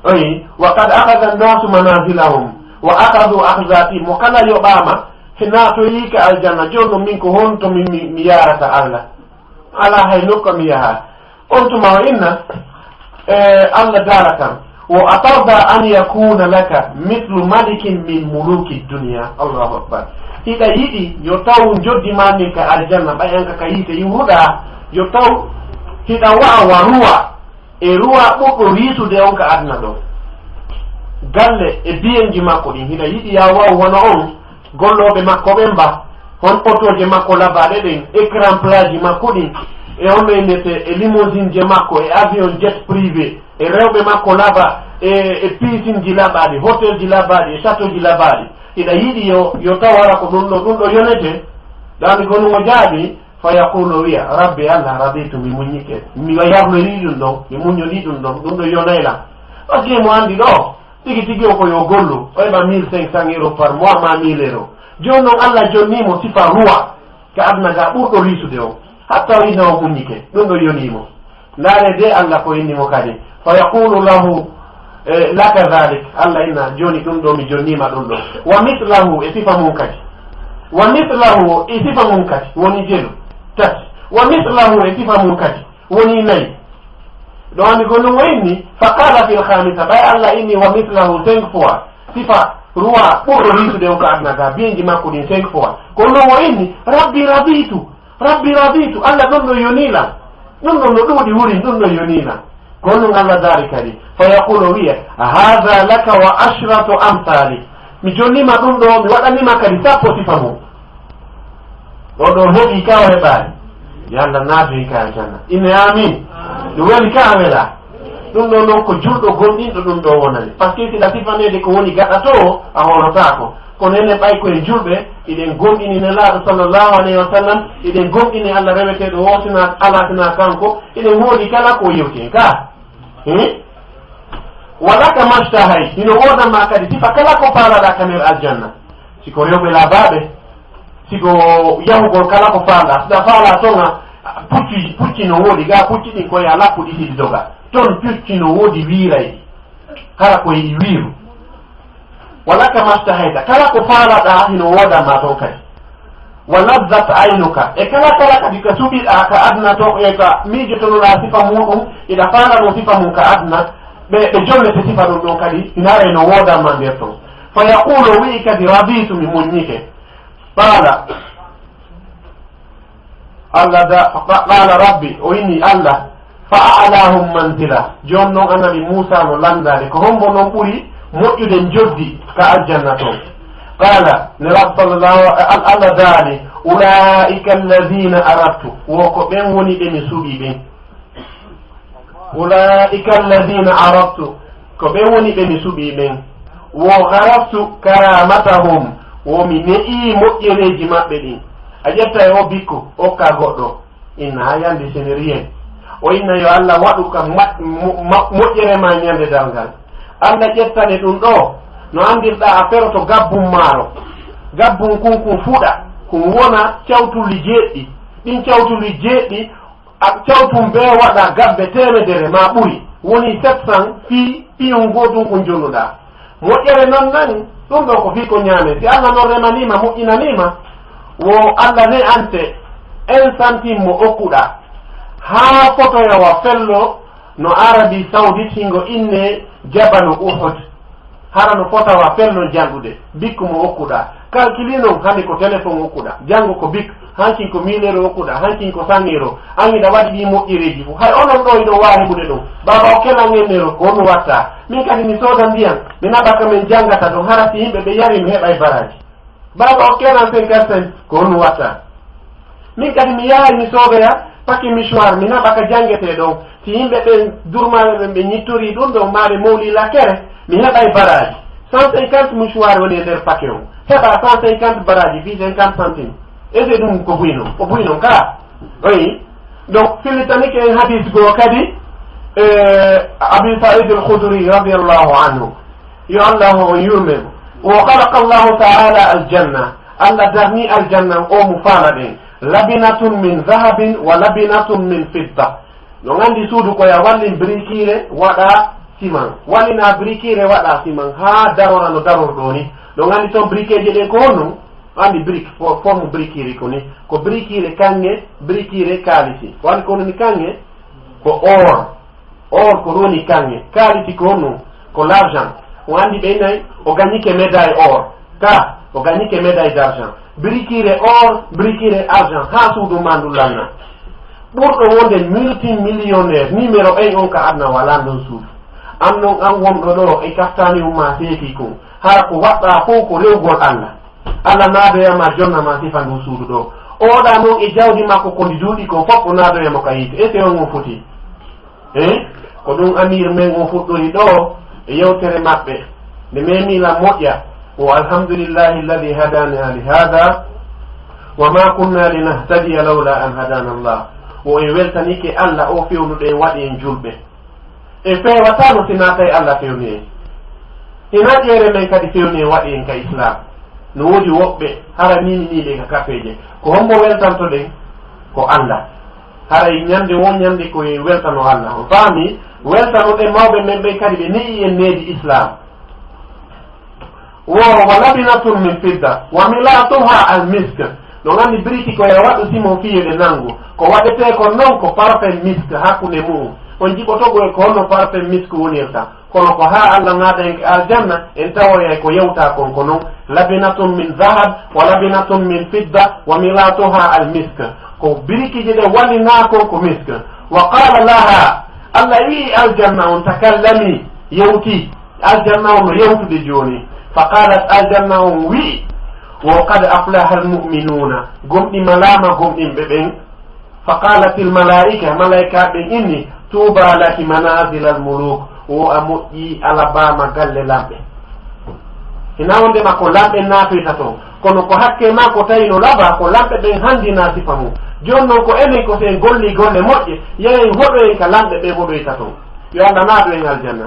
oyi wa qad akada annasu manazilahum wa akadu akhzati mo kala yoɓama naato ka aljanna joni noon min ko honto mi yarata Allah ala hay nokka mi yaha on tuma o inna Allah dara kam wo atarda an yakuna laka mithlu malikin min muluki dunia Allahu akbar hiɗa yiɗi yo taw joddima min ka aljanna ɓayanka ka yiite yiwruɗa yo taw hiɗa wawa ruwa e ruwa ɓuɗɗo riisude on ka adna ɗo galle e biyenji makko ɗin hiɗa yiɗi ya waw wona on golloɓe makko ɓen mba hon otoje makko labaɗe ɗen écran plage makko ɗin e honno innete e limousine je makko e avion jet privé e rewɓe makko laba e piscine ji laɓaɗi hôtel ji labaɗi e château ji labaɗi hiɗa yiɗi yo taw wara ko ɗum ɗo yonete ɗani gonumo jaaɓi fa yaqulu wiya rabbi Allah raditu mi muñike mi yarnori ɗum ɗon mi muñoli ɗum ɗo yonayla par ce que mo andi ɗo tigi o ko yo gollu o heɓa 1500 euros par mois ma 1000 euros joni noon Allah jonnimo sifa ruwa ka adna ga ɓurɗo risude o hatta o inna o muñike ɗum ɗo yonimo ndaare de Allah ko innimo kadi fa yaqulu lahu laka dhalik Allah inna joni ɗum ɗo mi jonnima ɗum ɗo wa mithlahu e sifa mum kadi wa mithlahu e sifa mum kadi woni jelu tati wa mithlahu e sifa mum kadi woni nayyi ɗo andi ko ɗum o inni fa qala fil khamisa ɓay Allah inni wa mithlahu 5 fois sifa ruwa ɓurɗo risude o ko adnata biyenji makko ɗin 5 fois ko ɗum o inni rabbi raditu Allah ɗum ɗo yonila ɗum ɗon no ɗuuɗi wuri ɗum ɗo yonila ko ɗum Allah dari kadi fa yaqulu wiya hadha laka wa ashratu amthali mi jonnima ɗum ɗo mi waɗanima kadi sappo sifa mum ɗo ɗo heɓi ka o heɓani yo Allah naatoyi ka aljanna inne amin ɗum weli ka wela ɗum ɗo noon ko julɗo gonɗinɗo ɗum ɗo wonani par ce que siɗa sifanede ko woni gaɗa to a holotako kono enen ɓay koye julɓe iɗen gonɗini nelaaɗo sallllahu alayhi wa sallam iɗen gonɗini Allah reweteɗo wosina alatina kanko iɗen hooli kala ko yewten ka walaka mashtahay hino wodanma kadi sifa kala ko faalaɗa ka nder aljanna siko rewɓe laabaɓe siko yahugol kala ko faala siɗa faala tonga pucci no woodi ga pucci ɗin koye a lappu ɗiɗiɗi doga ton pucci no woodi wiiray kala koye wiiru walaka mastahayta kala ko faalaɗa hino wodanma ton kadi wa lazzat aynuka e kala kadi ka suɓiɗa ka adna to e ka miijotonoɗa sifa muɗum iɗa faalano sifa mum ka adna ɓe jonnete sifa ɗum ɗon kadi hinara no wodanma nder ton fa yaqulu wi kadi raditu mi muññike qala rabbi o inni Allah fa a'lahum manzila jon noon annabi Musa no landade ko hombo noon ɓuri moƴƴude joddi ka aljanna toon qala ne rab Allah daali ulaika alladina aradtu wo ko ɓen woni ɓe mi suuɓi ɓen ulaika alladina aradtu ko ɓen woni ɓe mi suuɓi ɓen wo garaftu karamatahum womi ne'i moƴƴereji maɓɓe ɗin a ƴetta e o bikko okka goɗɗo inna ha yande sene rien o inna yo Allah waɗu ka moƴƴere ma ñande dalngal Allah ƴettane ɗum ɗo no andirɗa a feroto gabbum maaro gabbum kun fuɗa kun wona cawtulli jeeɗɗi ɗin cawtulli jeeɗɗi cawtum be waɗa gabbe temedere ma ɓuri woni 700 fi piyum gotum ko jonnuɗa moƴƴere non nani ɗum ɗo ko fi ko ñaame si Allah non remanima moƴƴinanima wo Allah ne ante 1 centime mo okkuɗa ha fotoyowa fello no Arabie Saoudite hingo inne jabalu Uhud hara no fotawa fello jangude bikku mo okkuɗa calculi non hande ko téléphone okkuɗa jango ko bik hankin ko 1000 euro okkuɗa hankin ko 100 euro angiɗa waɗi ɗi moƴƴereji fu hay onon ɗo iɗo wawi ɓuɗe ɗum baba o kelan en euro ko on watta min kadi mi sooda ndiyam mi naɓaka min jangata ɗum hara si yimɓe ɓe yari mi heɓay baraji baba o kelan 50 ko on watta min kadi mi yahay mi soodoya paquet mouchoir mi naɓaka jangete ɗon si yimɓe ɓe durmaɓe ɓen ɓe ñittori ɗum ɗo maɓe mawlila kere mi heɓay baraji 150 mouchoir woni e nder paquet o heɓa 150 baraji fi 50 centimes ese ɗum ko buynon ka oyi donc fillitanike en hadis goo kadi abi said al-khudri radiallahu anhu yo allah o yurmemo wo khalaqa allahu taala aljanna allah darni aljanna o mo faala ɗen labinatun min dhahabin wa labinatun min fidda no gandi suudu koya wallin brikire waɗa siman wallina brikire waɗa siman ha darora no daror ɗo ni no gandi toon brikeje ɗen ko honno andi brique forme brikiri ko ni ko brikire kange brikire kalisi wani ko ni kange ko or ko roni kange kalisi ko honno ko l'argent o andi ɓe nayi o gagnike médaille or ka o gagnike médaille d'argent brikire or brikire argent ha suudu mandu lanna ɓurɗo wonde multimillionnaire numéro 1 on ka adna wala ɗon suudu an non an wonɗo ɗo e kaftani umma seeki ko hara ko waɗɗa fof ko rewgol Allah naadoyama jonnama sifa ndu suudu ɗo oɗa noon e jawdi makko ko ndi duuɗi ko fof o naadoyamo ka yiite ese on on foti ko ɗum amir men on fuɗɗori ɗo e yewtere maɓɓe nde memila moƴƴa o alhamdulillahi alladi hadana li hada wa ma kunna linahtadiya lawla an hadana allah o e weltanike Allah o fewnuɗe waɗi en julɓe e fewatano si naata e Allah fewni en hina ƴeere men kadi fewni en waɗi en ka islam no woodi woɓɓe hara nini ka kafeje ko hombo weltanto ɗen ko Allah haray ñande won ñande ko weltano Allah o faami weltano ɗen mawɓe men ɓen kadi ɓe ne'i en needi islam wo wa labinatun min fidda wa milatuha al misk no gandi briki koye waɗu simon fiyede nangu ko waɗete ko non ko parfum misk hakkude mum on jiɓotogo e ko honno parfum misk wonirta kono ko ha Allah naada en aljanna en tawoyay ko yewta kon ko non labinatun min dhahab wa labinatun min fidda wa milatuha al misk ko birikiji ɗe wallina kon ko misk wa qala laha Allah wi aljanna on takallami yewti aljanna on yewtude joni fa qalat aljanna on wi wa qad aflaha almu'minuna gomɗi malama gomɗinɓe ɓen fa qalat almalaika malaika ɓen inni tuba laki manazil almuluk o a moƴƴi alabama galle lamɓe hina wondema ko lamɓe naatoyta toon kono ko hakke ma ko tawi no laba ko lamɓe ɓen handina sifa mum joni noon ko enen ko sen golli golle moƴƴe yeyen hoɗoyen ka lamɓe ɓe hoɗoyta toon yo Allah naado en aljanna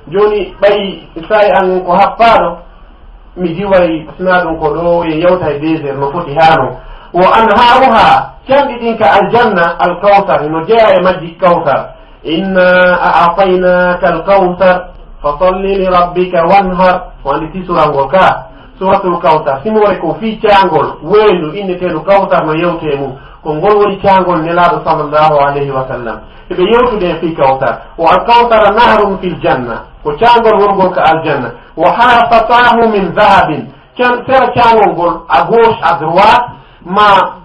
joni ɓayi sayi an ko happaɗo mi diway sina ɗum ko ɗo e yewta e désert no foti hano wo an haruha camɗi ɗin ka aljanna alkawsar no jeeya e majji kawsar inna a'tainaka alkawsar fasalli li rabbika wanhar o andi ti surangol ka suratul kawsar simore ko fi caangol weyndu inneteɗo kawsar no yewte mum ko ngol woni caangol nelaɗo sallllahu alayhi wa sallam eɓe yewtude fi kawsar o alkawsara nahrun fil janna ko caangol wongol ka aljanna wa hafatahu min dhahabin sera caangol ngol à gauche à droite ma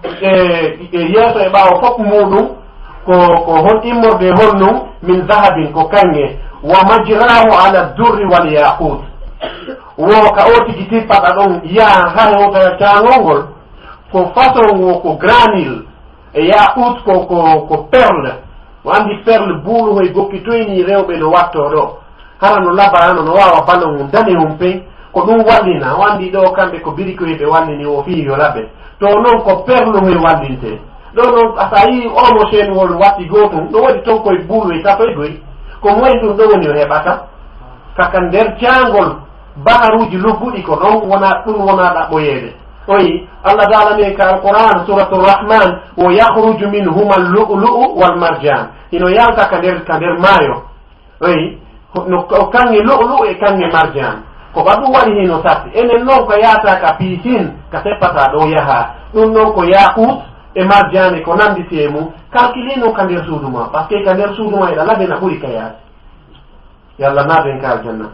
yeeso e ɓaawo fof muɗum ko hon immorde honnum min dhahabin ko kange wa majrahu ala durri wal yaqut wo ka o tigi tippaɗa ɗon yaa ha hewta caangol ngol ko façon wo ko granil e yaqut ko perle o andi perle buulu hoye goppitoyni rewɓe no watto ɗo hara no labarano no wawa balla mum dane mum pen ko ɗum wallina o andi ɗo kamɓe ko birikoyeɓe wallini o fii yo laɓe to noon ko perle hoye wallinte ɗo noon asa yi omo seenwol watti gootum ɗo waɗi ton koye buuru e tatoy goy ko moyen ɗum ɗo woni o heɓata kaka nder caangol baharuji lugguɗi ko ɗon wona ɗum wona ɗaɓɓoyeede oyi allah taala min ka alquran suratu rrahman wo yahruju minhuma allu'lu'u walmarjan ino yalta ka nder maayo oyi no kanŋe lu'lu'u e kanŋe marjan ko ɓaɗum waɗi hino satti enen noon ko yaata ka piisin ka seppata ɗo yaha ɗum noon ko yakut e marjane ko nandi see mum calculino ka nder suudu ma par ce que ka nder suudu ma eɗa laɓena ɓuri ka yaasi yallah naaden ka aljanna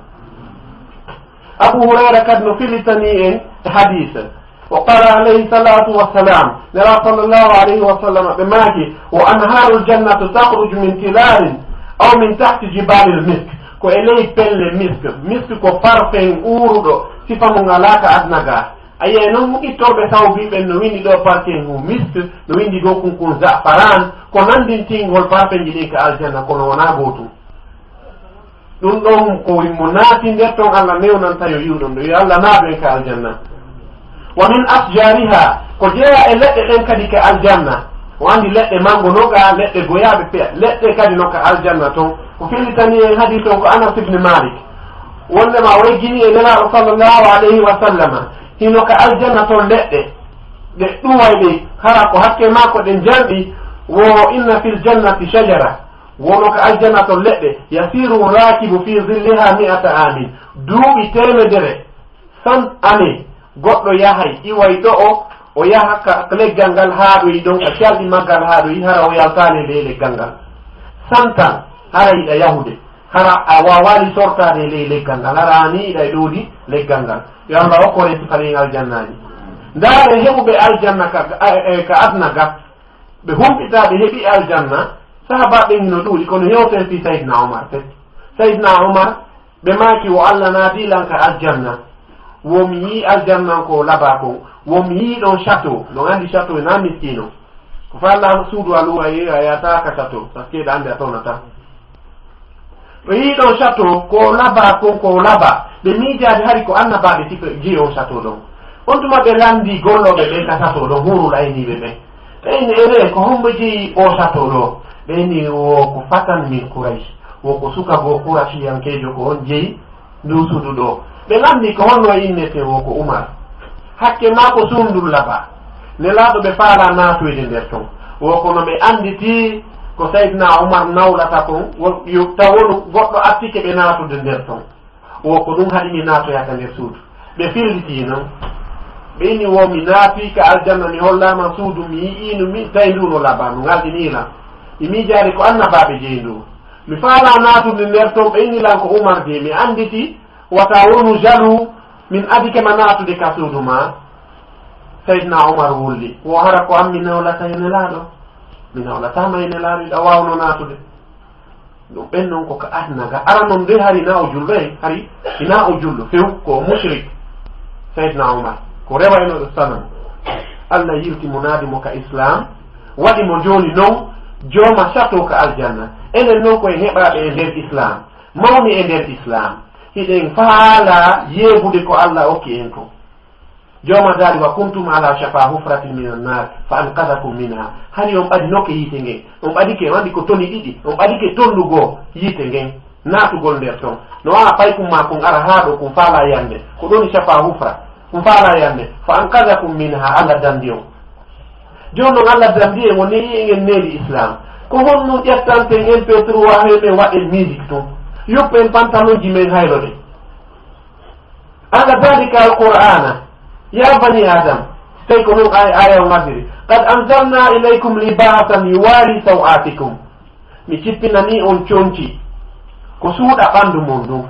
abu hurayra kadi no filitani en e hadise wa qala alayhi salatu wassalam nera sallllahu alayhi wa sallam ɓe maaki wa anharu ljannatu tahruju min tilarin aw min tahti jibali lmisk ko e ley pelle misk ko parfum uuruɗo sifa mum alaka adna ga a yiye noon ittorɓe sawbiɓen no windi ɗo parfum hu misk no windi go kunkun zafaran ko nandintingol parfum ji ɗin ka aljanna kono wona gootum ɗum ɗon ko mo naati nder ton allah newnanta yo yiwɗon ɗo yo allah naaɓen ka aljanna wa min asjariha ko jeeya e leɗɗe ɗen kadi ka aljanna o andi leɗɗe mango noga leɗɗe goyaɓe peya leɗɗe kadi no ka aljanna ton ko fellitani en hadi ton ko anas ibne malik wondema o reggini e nelaɗo sallllahu alayhi wa sallama hino ka aljanna ton leɗɗe ɗe ɗuwayɗe hara ko hakke mako ɗen janɗi wo inna fil jannati shajara wono ka aljanna ton leɗɗe yasiru rakibu fi zilliha mi'ata amin duuɓi temedere 100 année goɗɗo yahay iway ɗo o yaha ka leggal ngal haaɗoyi ɗon ka calɗi maggal haaɗoyi hara o yaltane ley leggal ngal 100 ans hara yiɗa yahude hara a wawali sortade ley leggal ngal hara ni yiɗa e ɗoodi leggal ngal yo allah hokkore sifanin aljannaji ndaare heɓuɓe aljanna ka adna gas ɓe humɓita ɓe heeɓi aljanna sahabaɓe hino ɗuuɗi kono hewten fi saydna omar fet saydna omar ɓe maaki wo allah naadilanka aljanna womi yi aljannan ko laba kon womi yi ɗon château ɗon andi château na miskino ko fa allah suudu alu a yataka château par ce que ɗa andi a tonata ɓe yi ɗon château ko laba kon ko laba ɓe miijade hari ko annabaɓe tipe jeyi on château ɗon on tuma ɓe landi golloɓe ɓe ka château ɗon hurul ayniɓe ɓe ɓeyni ene ko hombo jeyi o château ɗo ɓeyni wo ko fatan min courage wo ko suka go courageyankejo ko on jeyi ndusudu ɗo ɓe landi ko honno innete wo ko oumar hakke ma ko sumdul laba nelaɗo ɓe faala natoyde nder ton wo kono ɓe anditi ko saydna oumar nawlata kon tawonu goɗɗo attike ɓe natude nder ton wo ko ɗum haɗimi natoyaka nder suudu ɓe firliti noon ɓe inni wo mi naati ka aljanna mi hollama suudu mi yi'inu mi tawi nduno laba no ngalɗinilan mi miijade ko annabaɓe jeyi ndu mi faala natude nder ton ɓe inni lan ko oumar de mi anditi wata wonu jalu min adike ma natude ka suudu ma saydna oumar wulli wo hara ko am mi nawlata e nelaɗo mi nawlatama e nelaɗo iɗa wawno natude ɗum ɓen noon koko adnaga ara noon nde hari na o julɗo hari ina o julɗo few ko mushrik saydna oumar ko rewaynoɗo sanam allah yirti mo naadi mo ka islam waɗi mo joni noon jooma château ka aljanna enen noon koye heɓaɓe e nder islam mawni e nder islam hiɗen faala yeegude ko allah okki en ko jooma daali wa kuntum ala shafa hufratin min annar fa ankadakum minha hani on ɓadi nokke yiite ngen on ɓadike andi ko toni ɗiɗi on ɓadike tondugo yiite ngen naatugol nder ton no wawa pay kum ma kon ara haa ɗo kum faala yande ko ɗoni shafa hufra kum faala yande fa ankadakum minha allah dandi on joni noon allah dandi en o neyi engen neeli islam ko honno ƴettanten MP3 heɓe waɗen musique ton yoppen pantalon ji men hayrode allah dalika alqur'ana ya bani adam tawi ko noon aya o ngadiri qad anzalna ilaykum libasan yuwari sawatikum mi cippinani on conci ko suuɗa ɓandu mon ɗum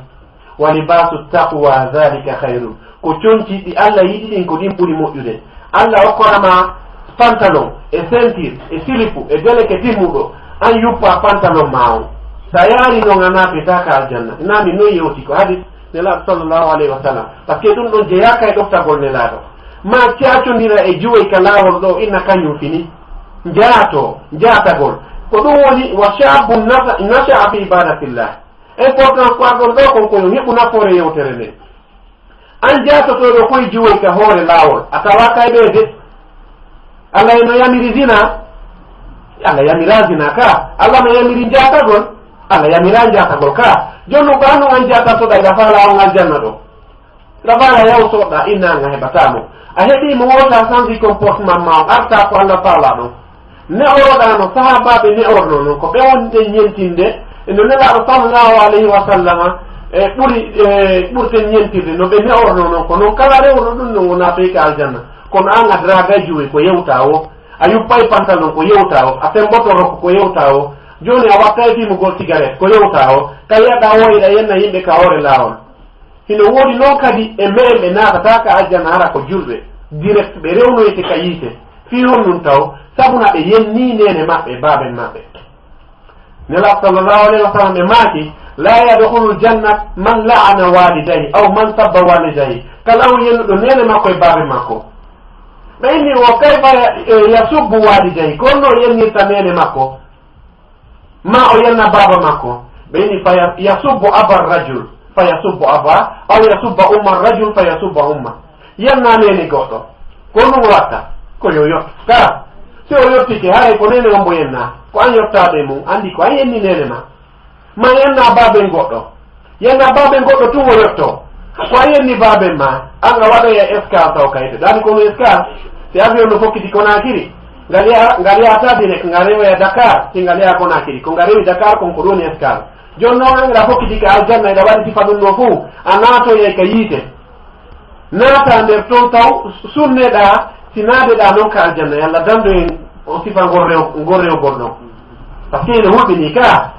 wa libasu taqwa dhalika hayru ko conci ɗi allah yiɗi ɗin ko ɗin ɓuri moƴƴude allah hokkorama pantalon e ceinture e silipu e deleke timmuɗo an yuppa pantalon ma on sa yaari noon a naateta ka aljanna nami noon yewti ko hadis nelaɗo sallllahu alayhi wa sallam par ce que ɗum ɗon jeyaka e ɗoftagol nelaɗo ma cacodira e juwoy ka laawol ɗo inna kañum fini jaatagol ko ɗum woni wa shabu nasha'a fi ibadatillah importance ko agol ɗo kon koyo heɓu nafoore yewtere nde an jatotoɗo koye juwoy ka hoore laawol a tawa kayɓe de allah eno yamiri zina Allah yamirazina ka Allah ma yamiri jata gon Allah yamira jata gol ka jonno ko anu an jata so da fala on aljanna do da fala yaw so da inna nga hebatamo a hebi mo wota sanji comportement ma arta ko Allah fala do ne orodano sahabaɓe ne orno noon ko ɓe wonde ñentinde no nelaɗo sallallahu alayhi wa sallama ɓurten ñentirde no ɓe ne orno noon ko noon kala rewno ɗum no wona ɓeyka aljanna kono an a draga juwe ko yewta o a yuppay pantalon ko yewta o a femboto rokko ko yewta o joni a watta timugol cigarette ko yewta o ka yiyaɗa woyiɗa yenna yimɓe ka ore lawol hino woodi noon kadi e me'en ɓe natata ka aljanna hara ko julɓe direct ɓe rewnoyte ka yiite fi hon ɗum taw sabuna ɓe yenni nene maɓɓe baben maɓɓe nela sallallahu alayhi wa sallam ɓe maaki la yadkhulu ljannat man la'ana walidayi aw man sabba walidayi kala on yennuɗo nene makko e babe makko ɓe inni o kayfa yasubbu walidayi konno yennirta nene makko ma o yenna baba makko ɓe inni fa yasubbu aba rajul fa yasubbu aba aw yasubba umma rajul fa yasubba umma yenna nene goɗɗo ko ɗum watta ko yo yotto ka si o yottike haray ko nene on mbo yenna ko an yottaɓe mum andi ko an yenni nene ma yenna baben goɗɗo yenna baben goɗɗo tun o yotto ko an yenni baben ma an a waɗoya escale taw kayte ɗani kono escale si avion no fokkiti Conakry ngal yata direct ngal rewoya Dakar si ngal yaha Conakry ko ngal rewi Dakar kon ko ɗoni escale joni noon an ngaɗa fokkiti ka aljanna eɗa waɗi sifa ɗum no fuu a natoye ka yiite naata nder toon taw sunneɗa si naadeɗa noon ka aljanna yalla dando en o sifa ngol rewgol ɗon par ce que ene hulɓini ka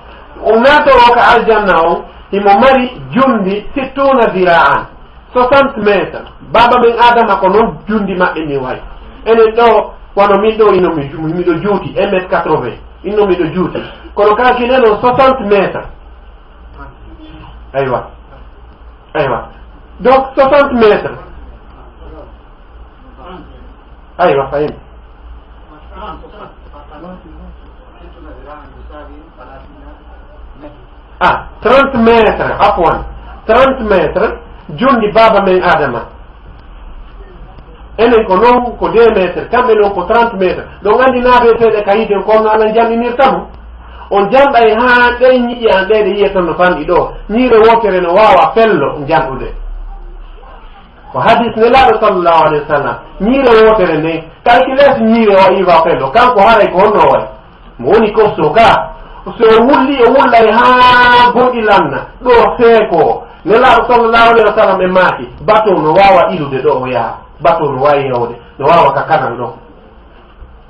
o natoro ka aljanna on himo mari jundi 60 zira'an 60 métre baba men adama ko noon jundi maɓɓe ni way enen ɗo wano min ɗo miɗo juuti 1m80 inno miɗo juuti kono kakine noon 60 métre aywa donc 60 métre aywa fahim 30 métre afwan 30 métre jundi baba men adama enen ko noon ko 2 métre kamɓe noon ko 30 métre ɗon andi naabeteɗe ka yiden kono alah jamɗinirtamo on jamɗay ha ɗen ñiƴƴi an ɗeɗe yiyetan no fanɗi ɗo ñiire wotere no wawa fello janɗude ko hadis nelaɗo sallllahu alayhi wa sallam ñiire wotere nde calculese ñiire o iwa fello kanko haray ko honno way mo woni costo ka so wulli o wullay ha gonɗi lanna ɗo feeko nelaɗo sallllahu alayhi wa sallam e maaki bateau no wawa ilude ɗo o yaha bateau no wawi yewde no wawa ka kanan ɗo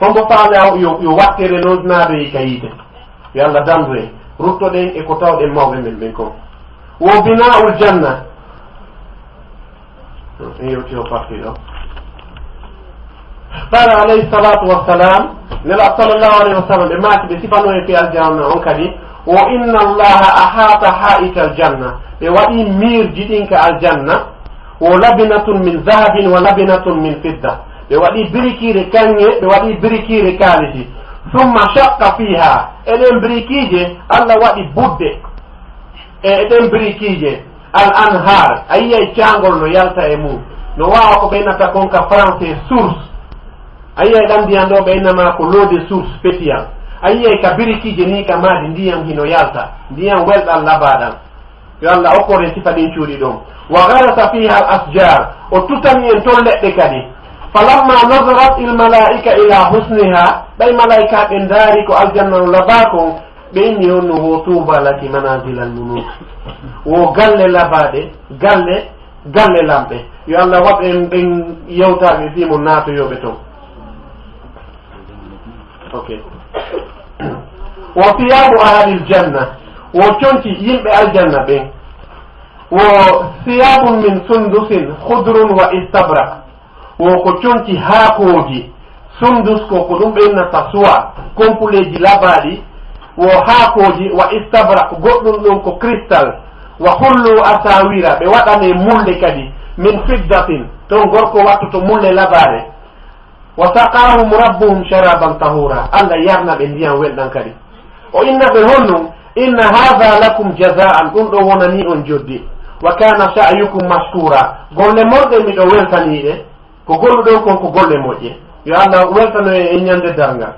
hombo faale yo wattere noon naadoyi ka yiide yo allah dandu en ruttoɗen e ko tawɗen mawɓe men ɓen kon wo bina'ul janna yewti o parti ɗo qala alayhi salatu wassalam nela sallllahu alayhi wa sallam ɓe maati ɓe sifano e fi aljanna on kadi wo inna allaha ahata ha'ita aljanna ɓe waɗi mirji ɗin ka aljanna wo labinatun min zahabin wa labinatun min fidda ɓe waɗi birikire kanŋe ɓe waɗi birikire kaalisi summa shaqqa fiha eɗen birikije allah waɗi budde e eɗen birikije al anhar a yiyay cangol no yalta e mum no wawa ko ɓeynata kon ka français source a yiyay ɗam ndiyan ɗo ɓeynama ko l'eau de source pétillant a yiyay ka birikije ni ka maadi ndiyam hino yalta ndiyam welɗam labaɗam yo allah okkore sifa ɗin cuuɗi ɗon wa garasa fiha al asjar o tutani en ton leɗɗe kadi falamma nazarat il malaika ila husniha ɓay malaika ɓe daari ko aljanna no labakon ɓe inni on no wo tuba laki manazil al muluk wo galle labaɗe galle lamɓe yo allah waɗ en ɓen yewtaɓe fimo natoyoɓe toon ok wo siyabu ahalil janna wo conci yimɓe aljanna ɓen wo siyabun min sundusin hudrun wa istabrak wo ko conci haakoji sundus ko ɗum ɓennata suwa compuleji labaɗi wo haakoji wa istabrak goɗɗum ɗum ko cristal wa hullu asawira ɓe waɗane mulle kadi min fiddatin ton gorko wattuto mulle labaɗe wa saqahum rabbuhum sharaban tahura allah yarna ɓe ndiyam welɗan kadi o inna ɓe honnum inna hadha lakum jaza'an ɗum ɗo wonani on joddi wa kana sa'yukum mashkura golle moƴƴe miɗo weltaniɗe ko golluɗon kon ko golle moƴƴe yo allah weltano e ñande darngal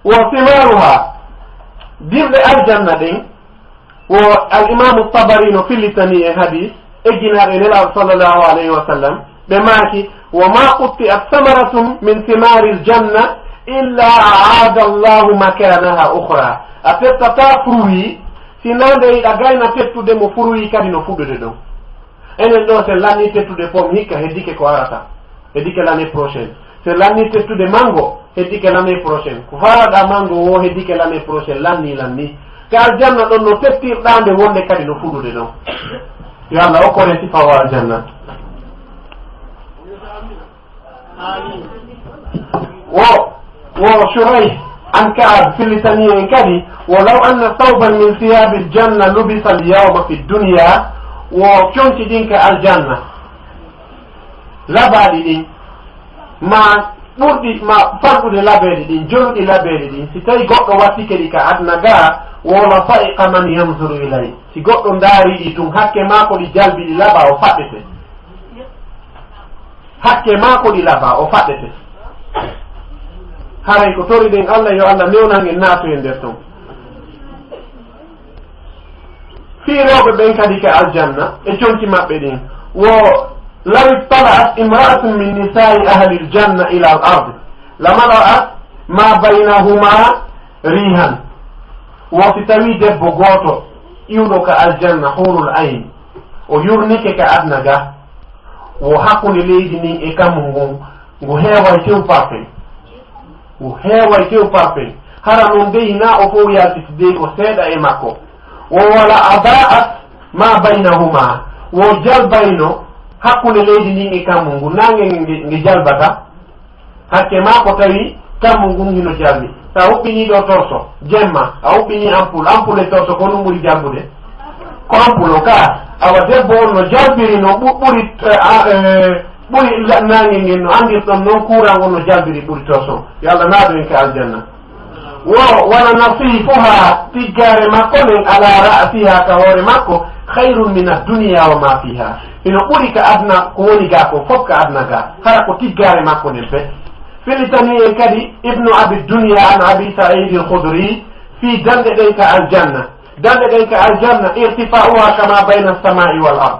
وثمارها دير الجنة دين والإمام الطبري في اللسانية حديث اجنا إلى صلى الله عليه وسلم بماكي وما قطعت ثمرة من ثمار الجنة إلا أعاد الله مكانها أخرى أتتا فروي سنان دي أغاينا تتو دي مفروي كدي نفودو دي دو enen ɗo c'est l'année tettude pomme hikka heddike ko arata heddike l'année prochaine c'est l'année tettude mango heddike l'année prochaine ko faraɗa mango wo heddike l'année prochaine lanni ka aljanna ɗon no tettirɗande wonde kadi no fuɗude ɗon yo allah okkone sifa o aljanna wo shuraih an kaab filitani en kadi walaw anna thawban min thiyabi aljanna lubisa alyawma fi dunya wo conci ɗin ka aljanna labaɗi ɗin ma ɓurɗi ma farɗude labeɗi ɗin joluɗi labeɗi ɗin si tawi goɗɗo wattike ɗi ka adna ga wola fa'iqa man yamzuru ilay si goɗɗo daariɗi tun hakke maako ɗi jalbiɗi laba o faɗɗete hakke maako ɗi laba o faɗɗete haray ko tori ɗen allah yo allah newnagen naatu e nder ton fi rewɓe ɓen kadi ka aljanna e conci maɓɓe ɗin wo law ittalaat imra'atun min nisa'i ahli aljanna ila al ard lamala'at ma baynahuma rihan wo si tawi debbo gooto iwɗo ka aljanna hurul ayn o yurnike ka adna ga wo hakkunde leydi nin e kammu ngun ngu heeway tew parfen ngu heeway tew parfen hara noon dey na o fof yaltitide ko seeɗa e makko wo wala adaat ma baynahuma wo jalbayno hakkunde leydi ndin e kammu ngu nange nge jalbata hakke ma ko tawi kammu ngun hino jalbi sa huɓɓini ɗo torso jemma a huɓɓini ampoule e torso ko ɗum ɓuri jalbude ko ampoule o ka awa debbo on no jalbiri no ɓuri nange ngen no andirɗon noon courant on no jalbiri ɓuri torso yo allah naado en ka aljanna wo wala nasifuha tiggare makko nden ala ra'siha ka hoore makko hayrun min addunia wa ma fiha ino ɓuri ka adna ko woni ga ko fof ka adna ga hara ko tiggare makko nden fe filitani en kadi ibnu abi dunia an abi saidi alkhudri fi dande ɗen ka aljanna dande ɗen ka aljanna irtifa'uha kama bayna alsamai wal ard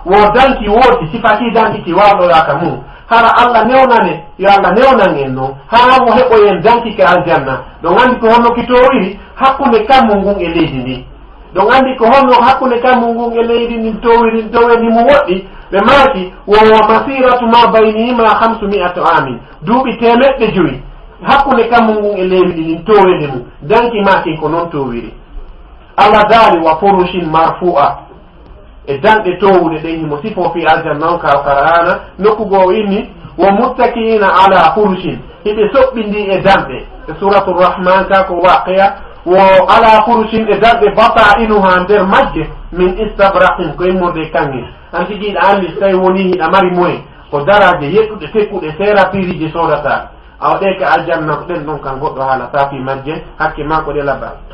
wo danki wooti sifaki dankiki waɗoyaka mum hara allah newnane yo allah newnan en noon ha mo heɓoyen dankike aljanna ɗo gandi ko honno kitowiri hakkunde kammu ngun e leydi ndi ɗo gandi ko honno hakkunde kammu ngun e leydi ndin towiri toweni mo woɗɗi ɓe maaki wowo masiratu ma baynihima 500 amin duuɓi 100 hakkunde kammu ngun e leydi ndin towede mum danki makin ko noon towiri allah daali wa furushin marfu'a e danɗe towuɗe ɗen himo sifo fi aljanna on ka karana nokkugo inni wo muttakiina ala furushin hiɓe soɓɓindi e danɗe e suratu rrahman ka ko waqiya wo ala furushin e danɗe bata'inuha nder majje min istabrahim ko immorde kange an tigiɗa andi so tawi woni hiɗa mari moyen ko daraje yeɗɗuɗe tekkuɗe seera piriji sodata awaɗe ka aljanna ko ɗen ɗon kan goɗɗo haalata fi majje hakke ma ko ɗe laɓa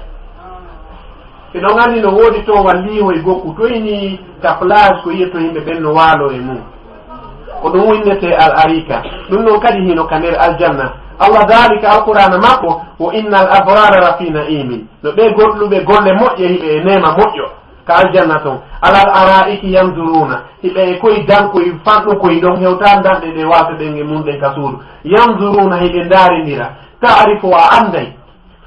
eɗo gandi no woodi to walliho e gokku toyni ka plage ko yiyetto yimɓe ɓen no waalo e mum ko ɗum winnete al arika ɗum ɗon kadi hino ka nder aljanna allah dalika alqur'ana makko wo inna al abrara rafi naimin no ɓe golluɓe golle moƴƴe hiɓe e nema moƴƴo ka aljanna ton alal araiki yamduruna hiɓe e koye dankoye fanɗu koye ɗon hewta danɗe ɗe walta ɗen e mum ɗen ka suudu yamduruna hiɓe daaridira taarifu a anday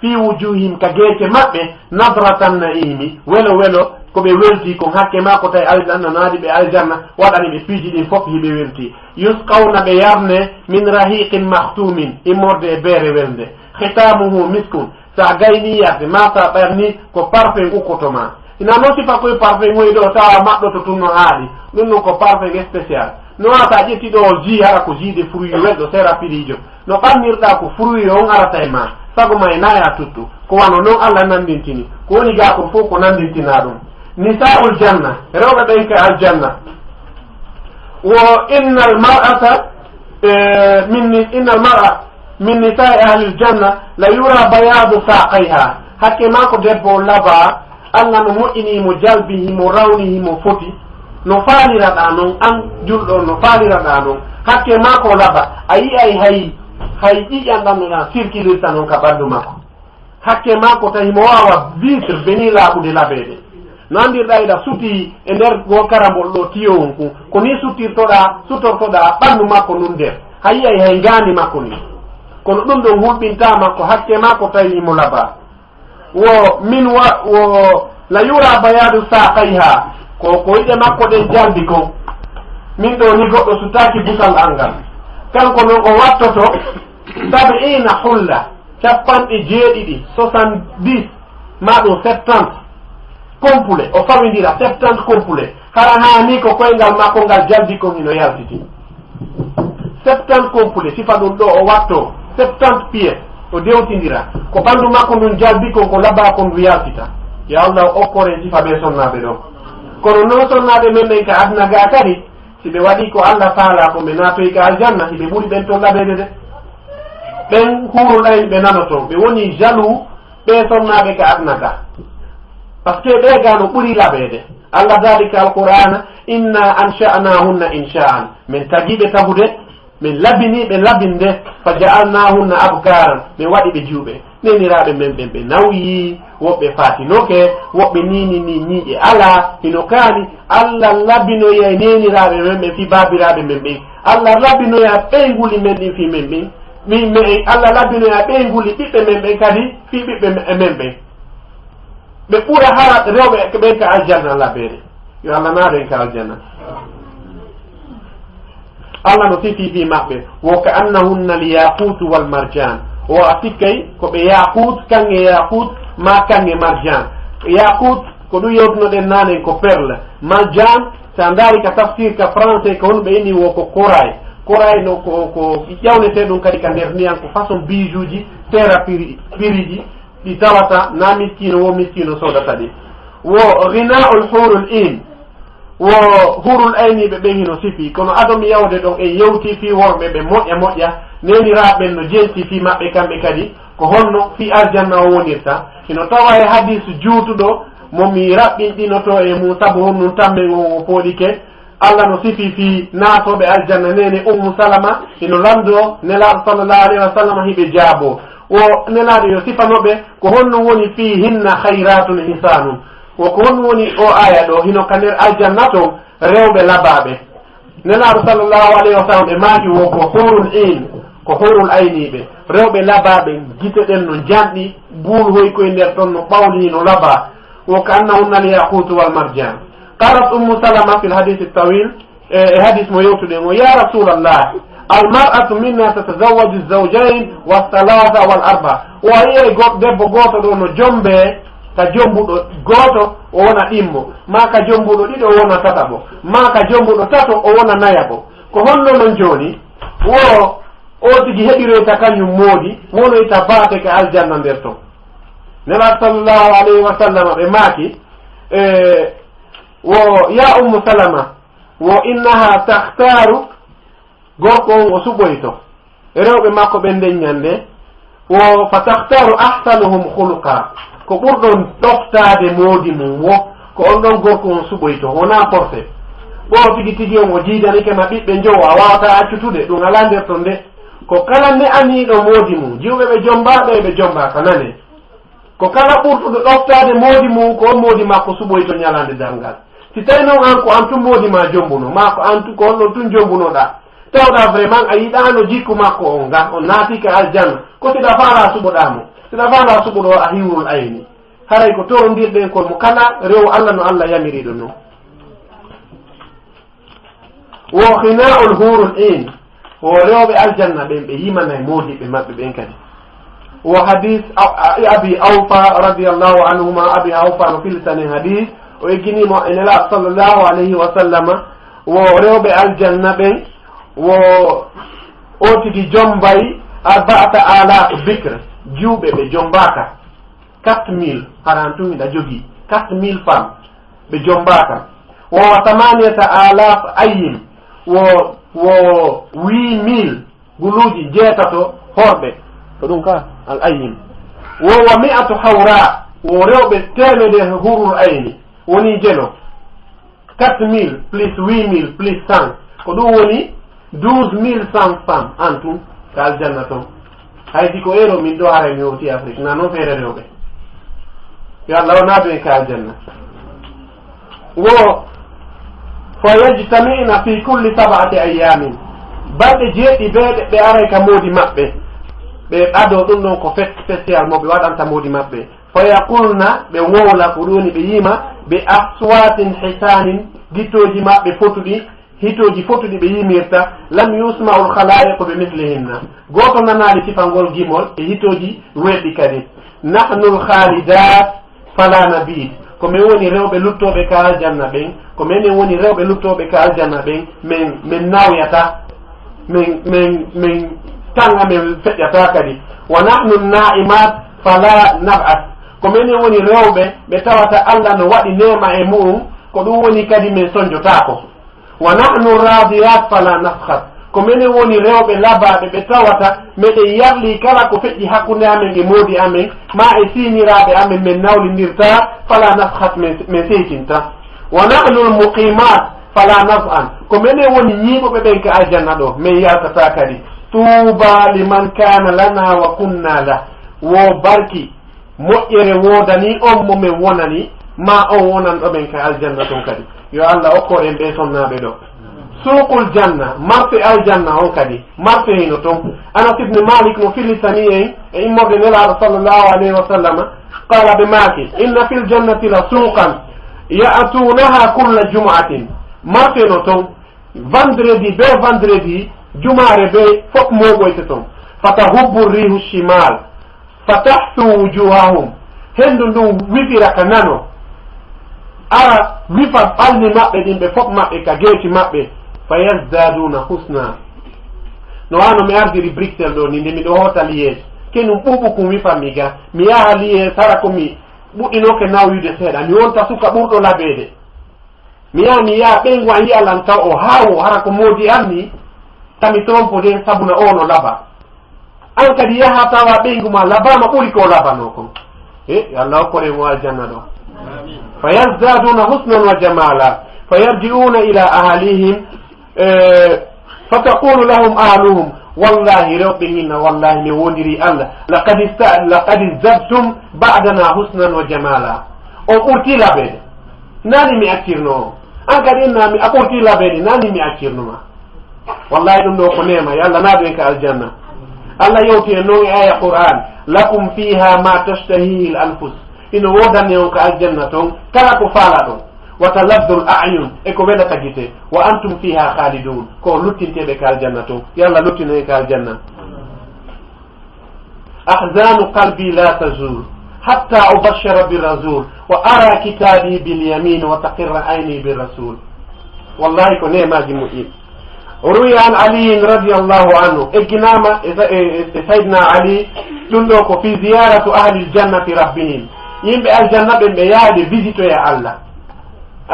fi wujuhim ka geece maɓɓe nadratan naimi welo welo koɓe welti kon hakke ma ko tawi aljanna naadi ɓe aljanna waɗani ɓe piiji ɗin fof hiɓe welti yusqawna ɓe yarne min rahiqin mahtumin immorde e beere welde hitamuhu miskun sa gayni yarde ma sa ɓerni ko parfum ukkotoma ina noon sifa koye parfum hoy ɗo tawa maɗɗoto tun no haaɗi ɗum ɗum ko parfum spécial no ata ƴetti ɗo ji hara ko ji de fruit welɗo sera pirijo no ɓannirɗa ko fruit on arata e ma sago ma e naya tuttu ko wano noon allah nandintini ko woni ga kon fof ko nandintina ɗum nisa'ul janna rewɓe ɓen ka aljanna wo inna almar'ata inna almar'a min nisa'i ahli aljanna la yura bayadu saqayha hakke ma ko debbo laba allah no moƴƴinimo jalbihimo rawnihimo foti no faaliraɗa noon an julɗo no faaliraɗa noon hakke ma ko laba a yiyay hay ƴiƴan ɗannoɗa circulirta noon ka ɓanndu makko hakke makko tawi mo wawa vitre beni laaɓude laɓede no andirɗa eɗa suti e nder go karambol ɗo tiyowon ku ko ni suttortoɗa ɓandu makko ndun nder ha yiyay hay gandi makko ni kono ɗum ɗon hulɓintama ko hakke makko tawi mo laɓa wo min wo la yura bayadu saqayha ko yiɗe makko ɗen jaldi ko min ɗo ni goɗɗo sutaki busal angal kanko noon o wattoto 70 hulla 70 70 ma ɗum 70 complet o fawidira 70 complet hara hani ko koyngal makko ngal jaldi ko hino yaltiti 70 complet sifa ɗum ɗo o watto 70 pièce o dewtidira ko ɓandu makko ndun jaldi kon ko labba ko ndu yaltita ya Allah oppore sifa ɓe sonnaɓe ɗo kono non sonnaɓe men ɓen ka adna ga kadi si ɓe waɗi ko Allah faala ko ɓe natoyi ka aljanna si ɓe ɓuuri ɓen ton laɓede de ɓen huruɗayni ɓe nanoton ɓe woni jaloux ɓe sonnaɓe ka adna ga par ce que ɓe ga no ɓuuri laɓede Allah dalika alqur'ana inna ansha'nahunna insha'an min tagiɓe tagude min labiniɓe labinde fa ja'alnahunna abkaran min waɗi ɓe juuɓe neniraɓe men ɓen ɓe nawyi woɓɓe fatinoke woɓɓe nini ni ñiiƴe ala hino kaani Allah labinoya neniraɓe men ɓen fi babiraɓe men ɓen Allah labinoya ɓeyguli men ɗin fi men ɓen min Allah labinoya ɓeyguli ɓiɓɓe men ɓen kadi fi ɓiɓɓe men ɓen ɓe ɓuura hara rewɓe ɓen ka aljanna laɓede yo Allah naɗen ka aljanna Allah no sifi fi maɓɓe wo ka annahunna al yaqut wal marjan o a sikkay ko ɓe yaqut kange yaqut ma kange marjan yaqut ko ɗum yewtunoɗen nanen ko perle marjan sa daari ka tafsir ka français ko hono ɓe inni wo ko corail no ko ƴawnete ɗum kadi ka nder ndiyan ko façon bijou ji terra piri ji ɗi tawata na miskino wo miskino sodata ɗi wo ghinaul hurul in wo hurul ayniɓe ɓen hino sifi kono adomi yawde ɗon en yewti fi worɓe ɓe moƴƴa neniraɓen no jenti fi maɓɓe kamɓe kadi ko honno fi aljanna o wonirta hino tawa e hadis juutuɗo momi raɓɓinɗinoto e mum saabu honnum tammen o pooɗike Allah no sifi fi naatoɓe aljanna nene ummu salama hino lando nelaɗo sallallahu alayhi wa sallam hiɓe jaabo o nelaɗo yo sifanoɓe ko honno woni fi hinna hayratun hisanum woko honno woni o aya ɗo hino ka nder aljanna to rewɓe labaɓe nelaɗo sallllahu alayhi wa sallam ɓe maaki wo ko hurul in ko hurul ayniɓe rewɓe labaɓe gite ɗen no janɗi buul hoy koye nder ɗon no ɓawli no laba wo ka annahunna al yaqutu wal marjan qalat ummu salama fi l hadith tawil e hadith mo yewtuɗen o ya rasulallah almar'atu minna tatazawwaju zawjayn walthalatha wal arba o yiye debbo goto ɗo no jombe ka jombuɗo goto o wona ɗimmo ma ka jombuɗo ɗiɗo o wona tataɓo ma ka jombuɗo tato o wona nayaɓo ko honno non joni wo o tigi heɓiroyta kañum moodi wonoyta baate ka aljanna nder to nelaɗo sallllahu alayhi wa sallam ɓe maaki wo ya ummu salama wo innaha tahtaru gorko on o suɓoyto rewɓe makko ɓe nden ñande wo fa tahtaru ahsanuhum huluqa ko ɓurɗon ɗoftade moodi mum wo ko on ɗon gorko on suɓoyto wona forcé ɓo tigi tigi on o jiidanike ma ɓiɓɓe jowo a wawata accutude ɗum ala nder ton nde ko kala ne aniɗo moodi mum jiwɓe ɓe jombaɓe ɓe jombaka nane ko kala ɓurɗuɗo ɗoftade moodi mum ko on moodi makko suɓoyto ñalande darngal si tawi noon an ko an tun moodi ma jombuno ma ko an ko onɗon tun jombunoɗa tawɗa vraiment a yiɗano jikku makko on ngam on naatika aljanna ko siɗa faala suɓoɗamo siɗa faala suɓoɗo a hiwrul ayni haray ko torondirɗen kon mo kala rew Allah no Allah yamiriɗo noon wo hina'ul hurul in wo rewɓe aljanna ɓen ɓe yimanay moodiɓe maɓɓe ɓen kadi wo hadis abi awfa radiallahu anhuma abi awfa no filsanen hadis o egginimo e nelaɗo sallllahu alayhi wa sallama wo rewɓe aljanna ɓen wo o tigi jombay arba'ata alaf bicre juuɓe ɓe jombaka 4000 haran tumiɗa jogui 4000 femmes ɓe jombaka wo 8000 ayin wo 8000 guluji jeetato horɓe ko ɗum ka al ayin wo 100 hawra wo rewɓe temede hurul ayni woni jelo 4000 plus 8000 plus 100 ko ɗum woni 12100 femmes en tout ka aljanna toon haydi ko ero min ɗo hara mi hoti afrique na noon feere rewɓe yo allah o naado en ka aljanna wo fa yajtamina fi kulli sab'ati ayamin balɗe jeeɗɗi beeɗe ɓe aray ka moodi maɓɓe ɓe ɗado ɗum ɗon ko fête spécial mo ɓe waɗanta moodi maɓɓe fa yaqulna ɓe wowla ko ɗoni ɓe yima ɓe aswatin hisanin gittoji maɓɓe fotuɗi hitoji fotuɗi ɓe yimirta lam yusma'u lhalaiqu ɓe mislihinna goto nanali sifangol gimol e hitoji weɗɗi kadi nahnu lhalidat fala nabid ko min woni rewɓe luttoɓe ka aljanna ɓen ko minen woni rewɓe luttoɓe ka aljanna ɓen min nawyata min tanga min feƴƴata kadi wa nahnu na'imat fala nab'at ko minen woni rewɓe ɓe tawata allah no waɗi nema e mu'um ko ɗum woni kadi min soñjotako wa nahnu radiyat fala nafhat ko minen woni rewɓe labaɓe ɓe tawata meɗen yarli kala ko feƴƴi hakkude amen e moodi amen ma e siniraɓe amen min nawlidirta fala nafhat min seytinta wa nahnu lmuqimat fala naf'an ko minen woni ñiiɓoɓe ɓen ka aljanna ɗo min yaltata kadi tuuba liman kana lana wa kunna la wo barki moƴƴere wodani on momin wonani ma on wonan ɗo ɓen ka aljanna ton kadi yo allah okko en ɓe sonnaɓe ɗo suuqul janna marché aljanna on kadi marché hino ton anas ibne malik no fillisani en e immorde nelaɗo sallllahu alayhi wa sallam qala ɓe maaki inna fil jannati la suuqan ya'tunaha kulla jum'atin marché no ton vendredi be vendredi jumare be fof moɓoyte ton fatahubbu rihu shimal fatahsu wujuhahum hendu ndun wifira ka nano ara wifa ɓalni maɓɓe ɗin ɓe fof maɓɓe ka geeci maɓɓe fa yazdaduna husna no wano mi ardiri Bruxelles ɗo ni nde miɗo hota liyeje kenum ɓuuɓu kum wifanmi ga mi yaha liyeje hara komi ɓuɗɗinoke nawyude seeɗa mi wonta suka ɓurɗo laɓede mi yaha ɓeygu an yiyalan taw o haawo hara ko moodi anni tami trompo de sabuna o no laɓa an kadi yaha tawa ɓeygu ma laɓama ɓuri ko laɓano kon allah hokkore mo aljanna ɗo fa yazdaduna husnan wa jamala fa yarji'una ila ahlihim fataqulu lahum ahluhum wallahi rewɓe hinna wallahi mi wondiri allah laqad izdadtum ba'dana husnan wa jamala on ɓurti laɓede nani mi accirno o an kadi innami a ɓurti laɓede nani mi accirnoma wallahi ɗum ɗo ko nema yo allah naado en ka aljanna allah yewti en noon e aya qur'an lakum fiha ma tashtahihi l anfus ino wodanne on ka aljanna toon kala ko faala ɗon wa talabdu l ayun e ko welata gite wa antum fiha khalidun ko luttinteɓe ka aljanna toon yo allah luttino en ka aljanna ahzanu qalbi la tazur hatta ubashara birasul wa ara kitabi bilyamin wa taqirra ayni birasul wallahi ko nemaji moƴƴin روي عن علي رضي الله عنه اجناما سيدنا علي دندوكو في زيارة أهل الجنة ربهم ينبع الجنة بياد فيزيتو يا الله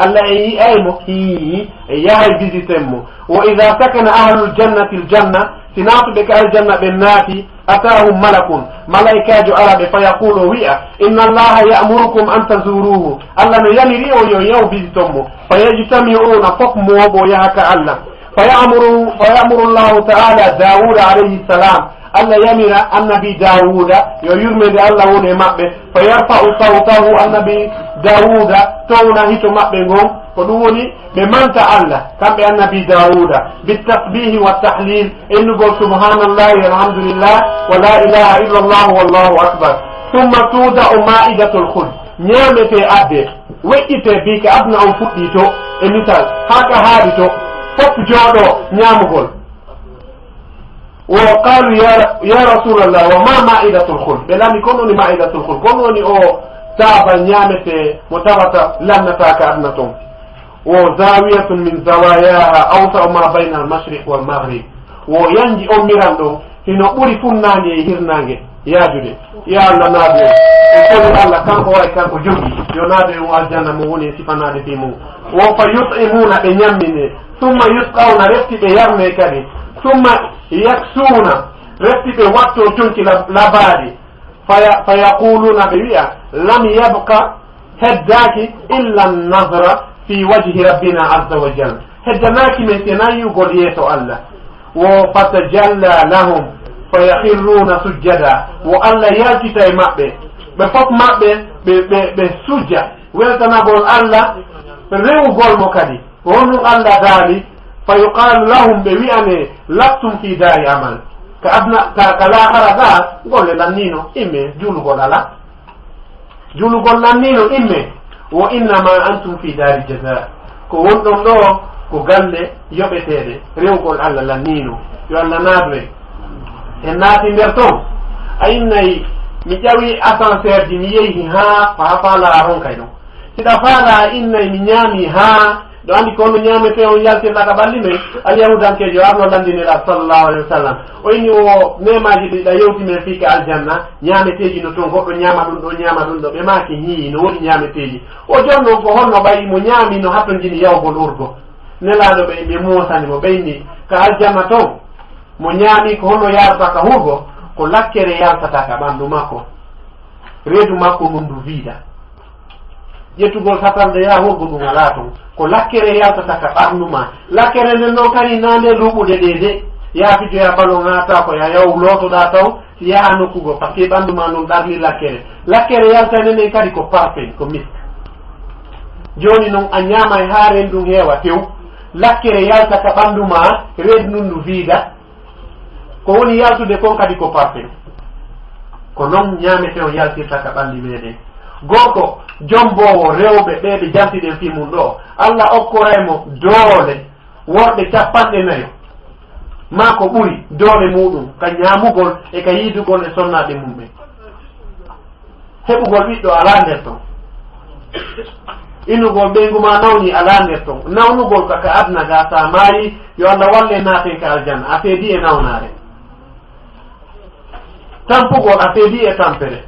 الله أي مكي ياهي فيزيتمو وإذا سكن أهل الجنة الجنة سنات بك الجنة بالناتي أتاهم ملك ملائكة عرب فيقول ويا إن الله يأمركم أن تزوروه الله يلي يو فيزيتمو فيجتمعون فقموا ويهك الله فيأمر الله تعالى داود عليه السلام الله يمر النبي داود يرمد الله ونمأبه فيرفع صوته النبي داود تونا هيتو مأبهم فدوني بمنت الله كم النبي داود بالتسبيح والتحليل إنه سبحان الله الحمد لله ولا إله إلا الله والله أكبر ثم تودع مائدة الخلد نعمة أبه وإتى بك أبنى أنفسيتو المثال هكا هابتو fof jooɗo ñaamugol wo qalu ya rasulallah wa ma ma'idatul khuld ɓe lami kon woni ma'idatul khuld kon woni o taaba ñaamete mo tawata lannataka adna toon wo zawiyatun min zawayaha awsa'u ma bayna al mashriq wal maghrib wo yanji on miran ɗo hino ɓuri funnange e hirnange yaajude ya allah naadu en koni allah kanko way kanko jogi yo naadu en aljanna mo woni e sifanade fi mum wo fa yut'imuna ɓe ñammine ثم يسقون رفتي بيرمي كدي ثم يكسون رفتي بوقت تنكي لبادي فيقولون بيئة لم يبقى هداك إلا النظر في وجه ربنا عز وجل هدناك من تنايو قل يسو الله وفتجلى لهم فيخرون سجدا وألا يالكتا مأبه بفوق مأبه بسجة ويلتنا قول ألا ريو قول مكدي وهم ألا ذلك فيقال لهم بوئني لستم في دار عمل كالآخر ذا قول لنينو إمي جولو قول ألا جولو قول لنينو إمي وإنما أنتم في دار جزاء ko wonɗon ɗo ko galle yoɓeteɗe rewgol Allah lannino yo Allah naadre en naati nder toon a innayi mi ƴawi ascenseur ji mi yeehi ha faala ron kay ɗon siɗa faala innayi mi ñaami ha ɗo andi ko no ñaamete on yaltirɗa ka ɓalli men alyahudankejo arno landinira sallallahu alayhi wa sallam o inni o nemaji ɗiɗa yewtimen fiika aljanna ñaameteji no toon goɗɗo ñaama ɗum ɗo ñaama ɗum ɗo ɓe maaki ñii no woɗi ñaameteji o jonnon ko honno ɓayi mo ñaami no hatto jini yawgol urgo nelaɗo ɓe moosani mo ɓeyni ka aljanna toon mo ñaami ko honno yarata ka hurgo ko lakkere yaltata ka ɓanndu makko reedu makko ndu wiida ƴettugol satalde ya hurgo ɗum ala toon ko lakkere yaltata ka ɓarndu ma lakkere nden noon kadi nande luɓuɗe ɗe de yaafijoya balo ngata ko ya yaw lootoɗa taw si yaha nokkugo par ce que ɓanndu ma noon ɗarli lakkere yaltane nden kadi ko parfait ko misk joni noon a ñaamay ha rendu heewa tew lakkere yalta ka ɓanndu ma rendu ndu wiida ko woni yaltude kon kadi ko parfait ko noon ñaamete o yaltirta ka ɓalli meɗen goto jombowo rewɓe ɓeɓe jantiɗen fi mum ɗo Allah okkoraymo doole worɓe 40 ma ko ɓuri doole muɗum ka ñamugol e ka yidugol e sonnaɓe mumɓe heɓugol ɓiɗɗo ala nder ton inugol ɓeyguma nawni ala nder ton nawnugol kaka adna ga sa maari yo Allah walle naaten ka aljanna a seedi e nawnare tampugol a seedi e tampere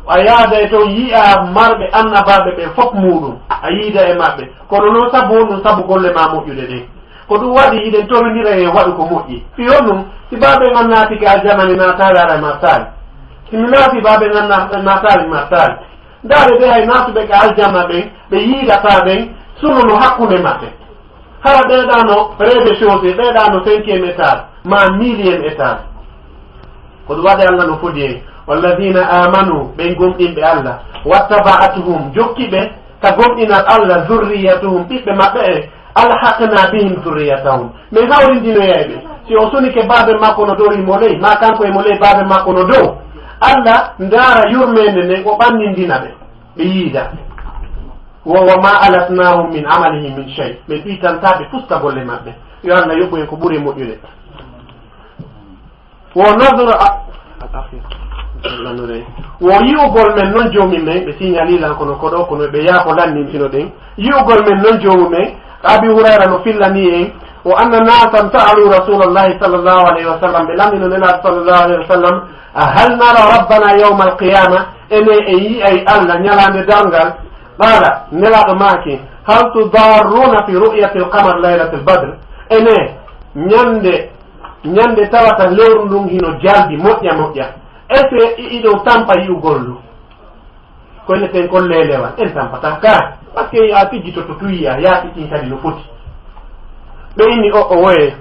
a yaada e toon yi'a marɓe annabaɓe ɓe fof muɗum a yiida e maɓɓe kono noon sabu ɗum sabu golle ma moƴƴude ɗen ko ɗum waɗi iɗen torondira e waɗu ko moƴƴi fiyon ɗum si baɓe gan naatike aljanna mi naatali ara martali simi naati baɓe gan naatali martali ndaare ɓe hay naatuɓe ka aljanna ɓen ɓe yiidata ɓen sunono hakkude maɓɓe hara ɓeeɗano rede chose ɓeeɗano 5e étage ma 1000e étage ko ɗum waɗi Allah no fodi en walladina amanu ɓen gomɗinɓe Allah wattaba'atuhum jokkiɓe ka gomɗinat Allah zurriyatuhum ɓiɓɓe maɓɓe e alhaqna bihim zurriyatahum min hawrindinoyayɓe si o sunike baabe makko no dow imo ley ma kanko emo ley baabe makko no dow Allah ndaara yurmede nden o ɓannindina ɓe ɓe yiida wa ma alatnahum min amalihim min shay min ɓitantaɓe fusta golle maɓɓe yo Allah yoɓɓu en ko ɓuuri moƴƴude wo nadra wo yi'ugol men noon joomi men ɓe signalilan kono ko ɗo kono ɓe yaako lannintino ɗen yi'ugol men noon joomu men abi hurayra no fillani en o anna nasan sa'alu rasulallahi sallllahu alayhi wa sallam ɓe lamino nelaɗo sallllahu alayhi wa sallam hal nara rabbana yawma alqiyama ene e yi'ay Allah ñalande dalngal qala nelaɗo maaki hal tudarruna fi ru'yati alqamar laylati albadr ene ñande tawata lewru ndun hino jalbi moƴƴa est ce que iɗo tampa yi'ugol ndu koyne ten kon lelewan en tampata ka par ce que a fijjito to tuyiya yaatiɗin kadi no foti ɓe inni o woye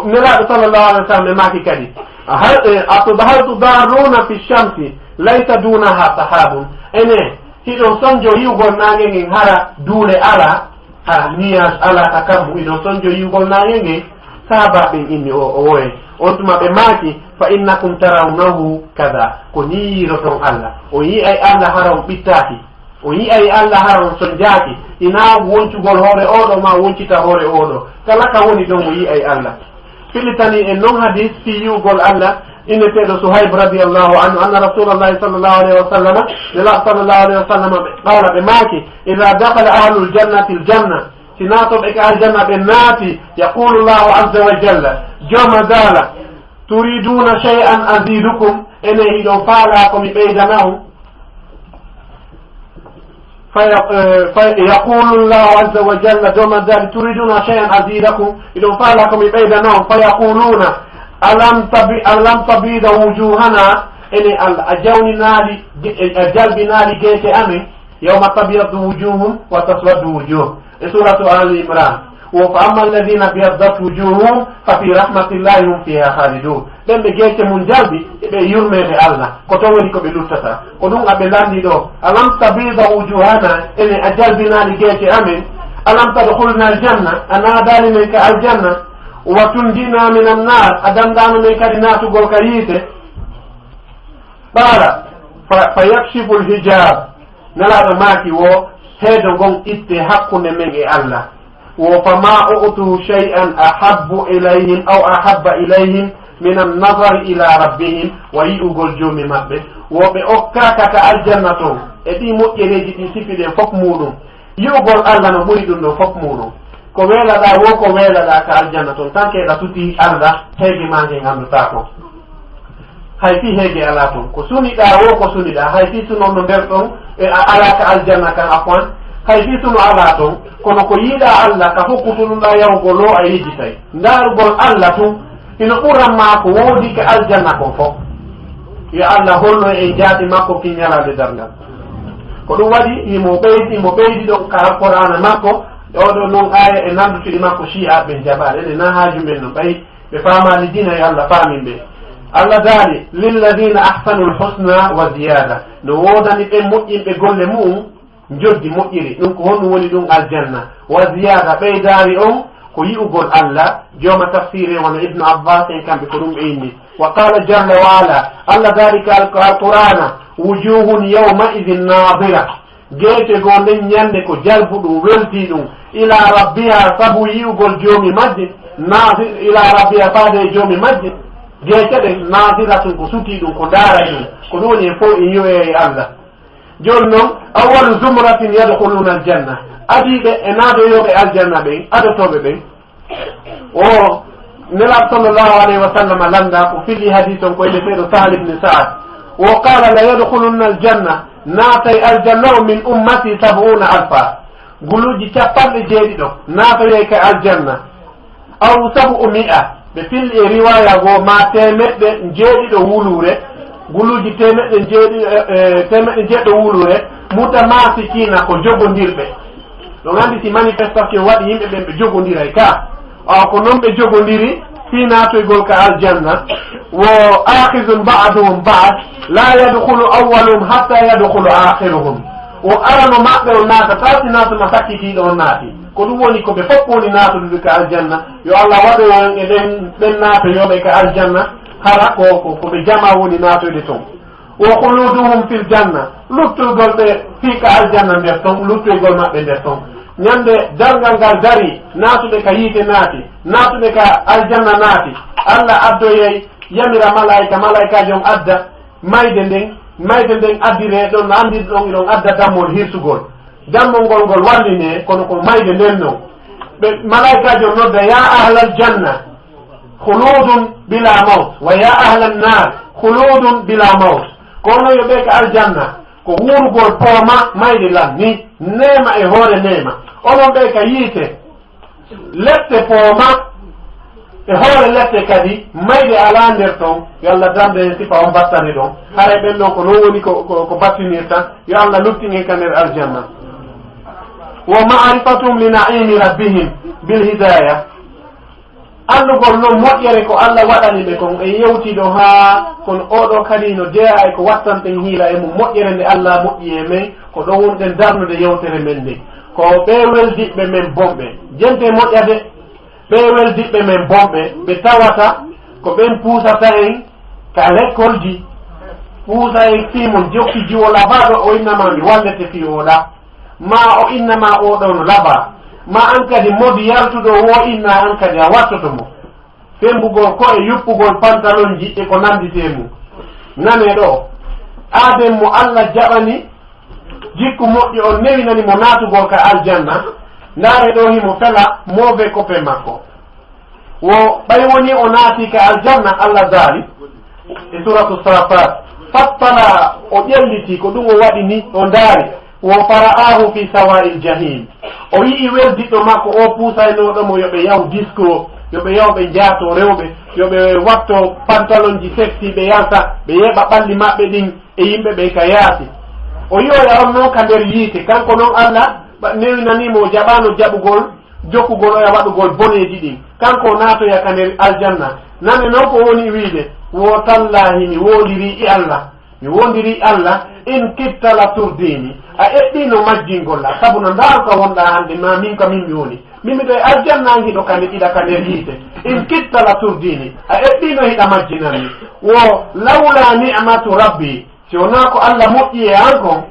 nelaɗo sallllahu alih wa sallam ɓe maaki kadi hal tudarruna fi shamsi laysa dunaha sahabun ene hiɗon sonjo yi'ugol nange ngen hara duule ala ha nuage ala ka kammu iɗon sonjo yi'ugol nange ngen sahabaɓen inni o woye on tuma ɓe maaki fa innakum tarawnahu kada ko ni yiroton Allah o yi'ay Allah haron ɓittaki o yi'ay Allah haron sonjaki ina woncugol hoore oɗo ma woncita hoore oɗo kala ka woni ɗon o yi'ay Allah filitani en noon hadis fi yi'ugol Allah inneteɗo Suhayb radiallahu anhu anna rasulallahi sallllahu alayhi wa sallam nela sallllahu alayhi wa sallam qala ɓe maaki ida dakala ahlul jannati l janna si naatoɓe ka aljanna ɓe naati yaqulu llahu azza wa jalla joma dala turiduna shay'an azidukum ene hiɗon faala komi ɓeydanahum yaqulu llahu azza wa jalla joma dala turiduna shay'an azidakum hiɗon faala komi ɓeydanahum fa yaquluna alam tabida wujuhana ene Allah a jawninaali a jalbinaali geete amen yawma tabyaddu wujuhum wa taswaddu wujuh e suratu al imran wo fa amma alladina biyaddat wujuhum fa fi rahmatillahi hum fiha khalidun ɓen ɓe geece mum jalbi ɓe yurmede allah ko to woni ko ɓe luttata ko ɗum aɓe landi ɗo alam tabida wujuhana ene a jalbinaɗi geece amen alam tadkhulna aljanna a naadani men ka aljanna wa tundina min annar a dandano men kadi natugol ka yiite ɓaala fa yakshifu lhijab nelaɗo maaki wo heedo ngon itte hakkunde men e allah wo fama utu shay'an ahabbu ilayhim aw ahabba ilayhim min annadari ila rabbihim wa yi'ugol joomi maɓɓe woɓe okkakaka aljanna toon e ɗi moƴƴereji ɗi sifiɗen fof muɗum yi'ugol allah no ɓuri ɗum ɗo fof muɗum ko weelaɗa wo ko weelaɗa ka aljanna toon tan keɗa tuti allah heege ma nge ganduta toon hay fi heege ala toon ko suniɗa wo ko suniɗa hay fi sunono nder ɗon e a ala ka aljanna kan afwan hay fi suno ala toon kono ko yiiɗa allah ka hokkutuɗumɗa yawgo lo a yejitay ndarugol allah tun ino ɓuranma ko woodi ka aljanna kon fof yo allah holno e jaati makko kiñalade dargal ko ɗum waɗi imo ɓeydi ɗon ka alqur'ana makko oɗo noon aya e nandutuɗi makko shi'a ɓe jaɓaɗe ene na haaju men no ɓayi ɓe famani dina e allah faamin ɓe allah daali lilladina ahsanu lhusna wa ziyada no wodani ɓe moƴƴinɓe golle mum joddi moƴƴiri ɗum ko honɗum woni ɗum aljanna wa ziyada ɓeydari on ko yi'ugol allah jooma tafsir e wono ibnu abbas en kamɓe ko ɗum ɓe inni wa qala jalla wa ala allah daari ka alqur'ana wujuhun yawma idin nadira geete goo nden ñande ko jalbu ɗum welti ɗum ila rabbiha sabu yi'ugol joomi majje ila rabbiha faade joomi majje geece ɗe nadiratun ko suti ɗum ko daara ɗum ko ɗum woni e fo e yiwoye allah joni noon awalu zumratin yadkhuluna aljanna adiɓe e naadoyoɓe aljanna ɓen adotoɓe ɓen o nelaɓ sallllahu alayhi wa sallam landa ko filli hadis on koye defeɗo sahal ibne saad wo qala la yadkhulunna aljanna naatay aljanna o min ummati 70 alfa guluji capanɗe jeeɗiɗo naatoye ka aljanna aw 700 ɓe pilli e riwaya goo ma temeɗɗe jeeɗiɗo wulure guluji temeɗɗe jeeɗɗo wulure mutamasikina ko jogodirɓe ɗo gandi si manifestation waɗi yimɓe ɓen ɓe jogodiray ka ko noon ɓe jogodiri fi natoygol ka aljanna wo akhidun ba'duhum ba'd la yadkhulu awwaluhum hatta yadkhulu akhiruhum o arano maɓɓe o naata tawti naatuma sakkitiɗo on naati ko ɗum woni ko ɓe fof woni naatodude ka aljanna yo allah waɗoyon e ɗen naatoyoɓe ka aljanna hara ko ɓe jama woni naatoyde toon wo khuluduhum fil janna luttoygol ɓe fi ka aljanna nder toon luttoygol maɓɓe nder toon ñande dargal ngal dari naatuɓe ka yiite naati naatuɓe ka aljanna naati allah addoyey yamira malaikaji on adda mayde nden addire ɗon no andiri ɗon iɗon adda dammol hirsugol dammol ngol walline kono ko mayde nden noon ɓe malaikaji on nodda ya ahla aljanna khuludun bila maut wa ya ahla annar khuludun bila maut kono yo ɓe ka aljanna ko wurugol pooma mayde lan ni nema e hoore nema onon ɓe ka yiite lette pooma e hoore lette kadi mayde ala nder toon yo allah damde sifa on battani ɗon hara ɓen ɗon ko non woni ko battinir tan yo allah luttinen ka nder aljanna wa ma'rifatum li na'imi rabbihim bil hidaya andugol noon moƴƴere ko allah waɗani ɓe kon e yewtiɗo ha kono oɗo kadi no jeeya e ko wattanten hiila e mum moƴƴere nde allah moƴƴi e men ko ɗo wonɗen darnude yewtere men nde ko ɓe weldiɓɓe men bomɓe jente moƴƴade ɓe weldiɓɓe men bomɓe ɓe tawata ko ɓen puusata en ka l'école ji puusa en fimon jokki jiwo labaɗo o innama mi wallete fi oɗa ma o innama oɗo no laba ma an kadi modi yaltuɗo wo inna an kadi a wattoto mo fembugol ko e yuppugol pantalon ji e ko nandite mum nane ɗo aden mo allah jaɓani jikku moƴƴi on newinani mo natugol ka aljanna ndaare ɗo himo fela mauvais copain makko wo ɓay woni o naati ka aljanna allah daari e suratu safat fattala o ƴelliti ko ɗum o waɗi ni o ndaari wo fara'ahu fi sawa'il jahim o yii weldiɗɗo makko o puusaynoɗomo yoɓe yaw disco yoɓe yaw ɓe jaato rewɓe yoɓe watto pantalon ji sexy ɓe yalta ɓe yeɓa ɓalli maɓɓe ɗin e yimɓe ɓe ka yaati o yoya on noon ka nder yiite kanko noon allah newinanimo o jaɓano jaɓugol jokkugol o e waɗugol boneji ɗin kanko naatoya ka nder aljanna nane noon ko woni wiide wo tallahi mi wondiri e Allah mi wondiri Allah in kitta la turdini a eɗɗino majjingolla sabu no ndaar ka wonɗa hande ma min ka min mi woni mimi ɗo e aljanna hiɗo kande ɗiɗa ka nder yiite in kitta la turdini a eɗɗino hiɗa majjinanmi wo lawla ni'matu rabbi si wona ko Allah moƴƴi e an kon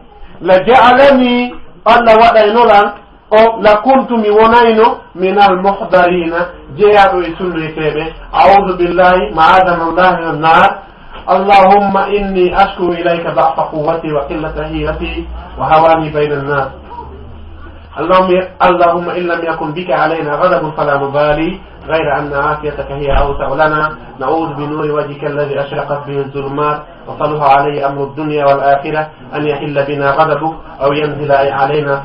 la ja'alani Allah waɗaynoran o la kuntu mi wonayno min al muhdarina jeeyaɗo e sunnoyeteɓe a'udhu billahi ma'adana allahi min annar اللهم إني أشكو إليك ضعف قوتي وقلة هيرتي وهواني بين الناس اللهم إن لم يكن بك علينا غضب فلا نبالي غير أن عافيتك هي أوسع لنا نعوذ بنور وجهك الذي أشرقت به الظلمات وصلح عليه أمر الدنيا والآخرة أن يحل بنا غضبك أو ينزل علينا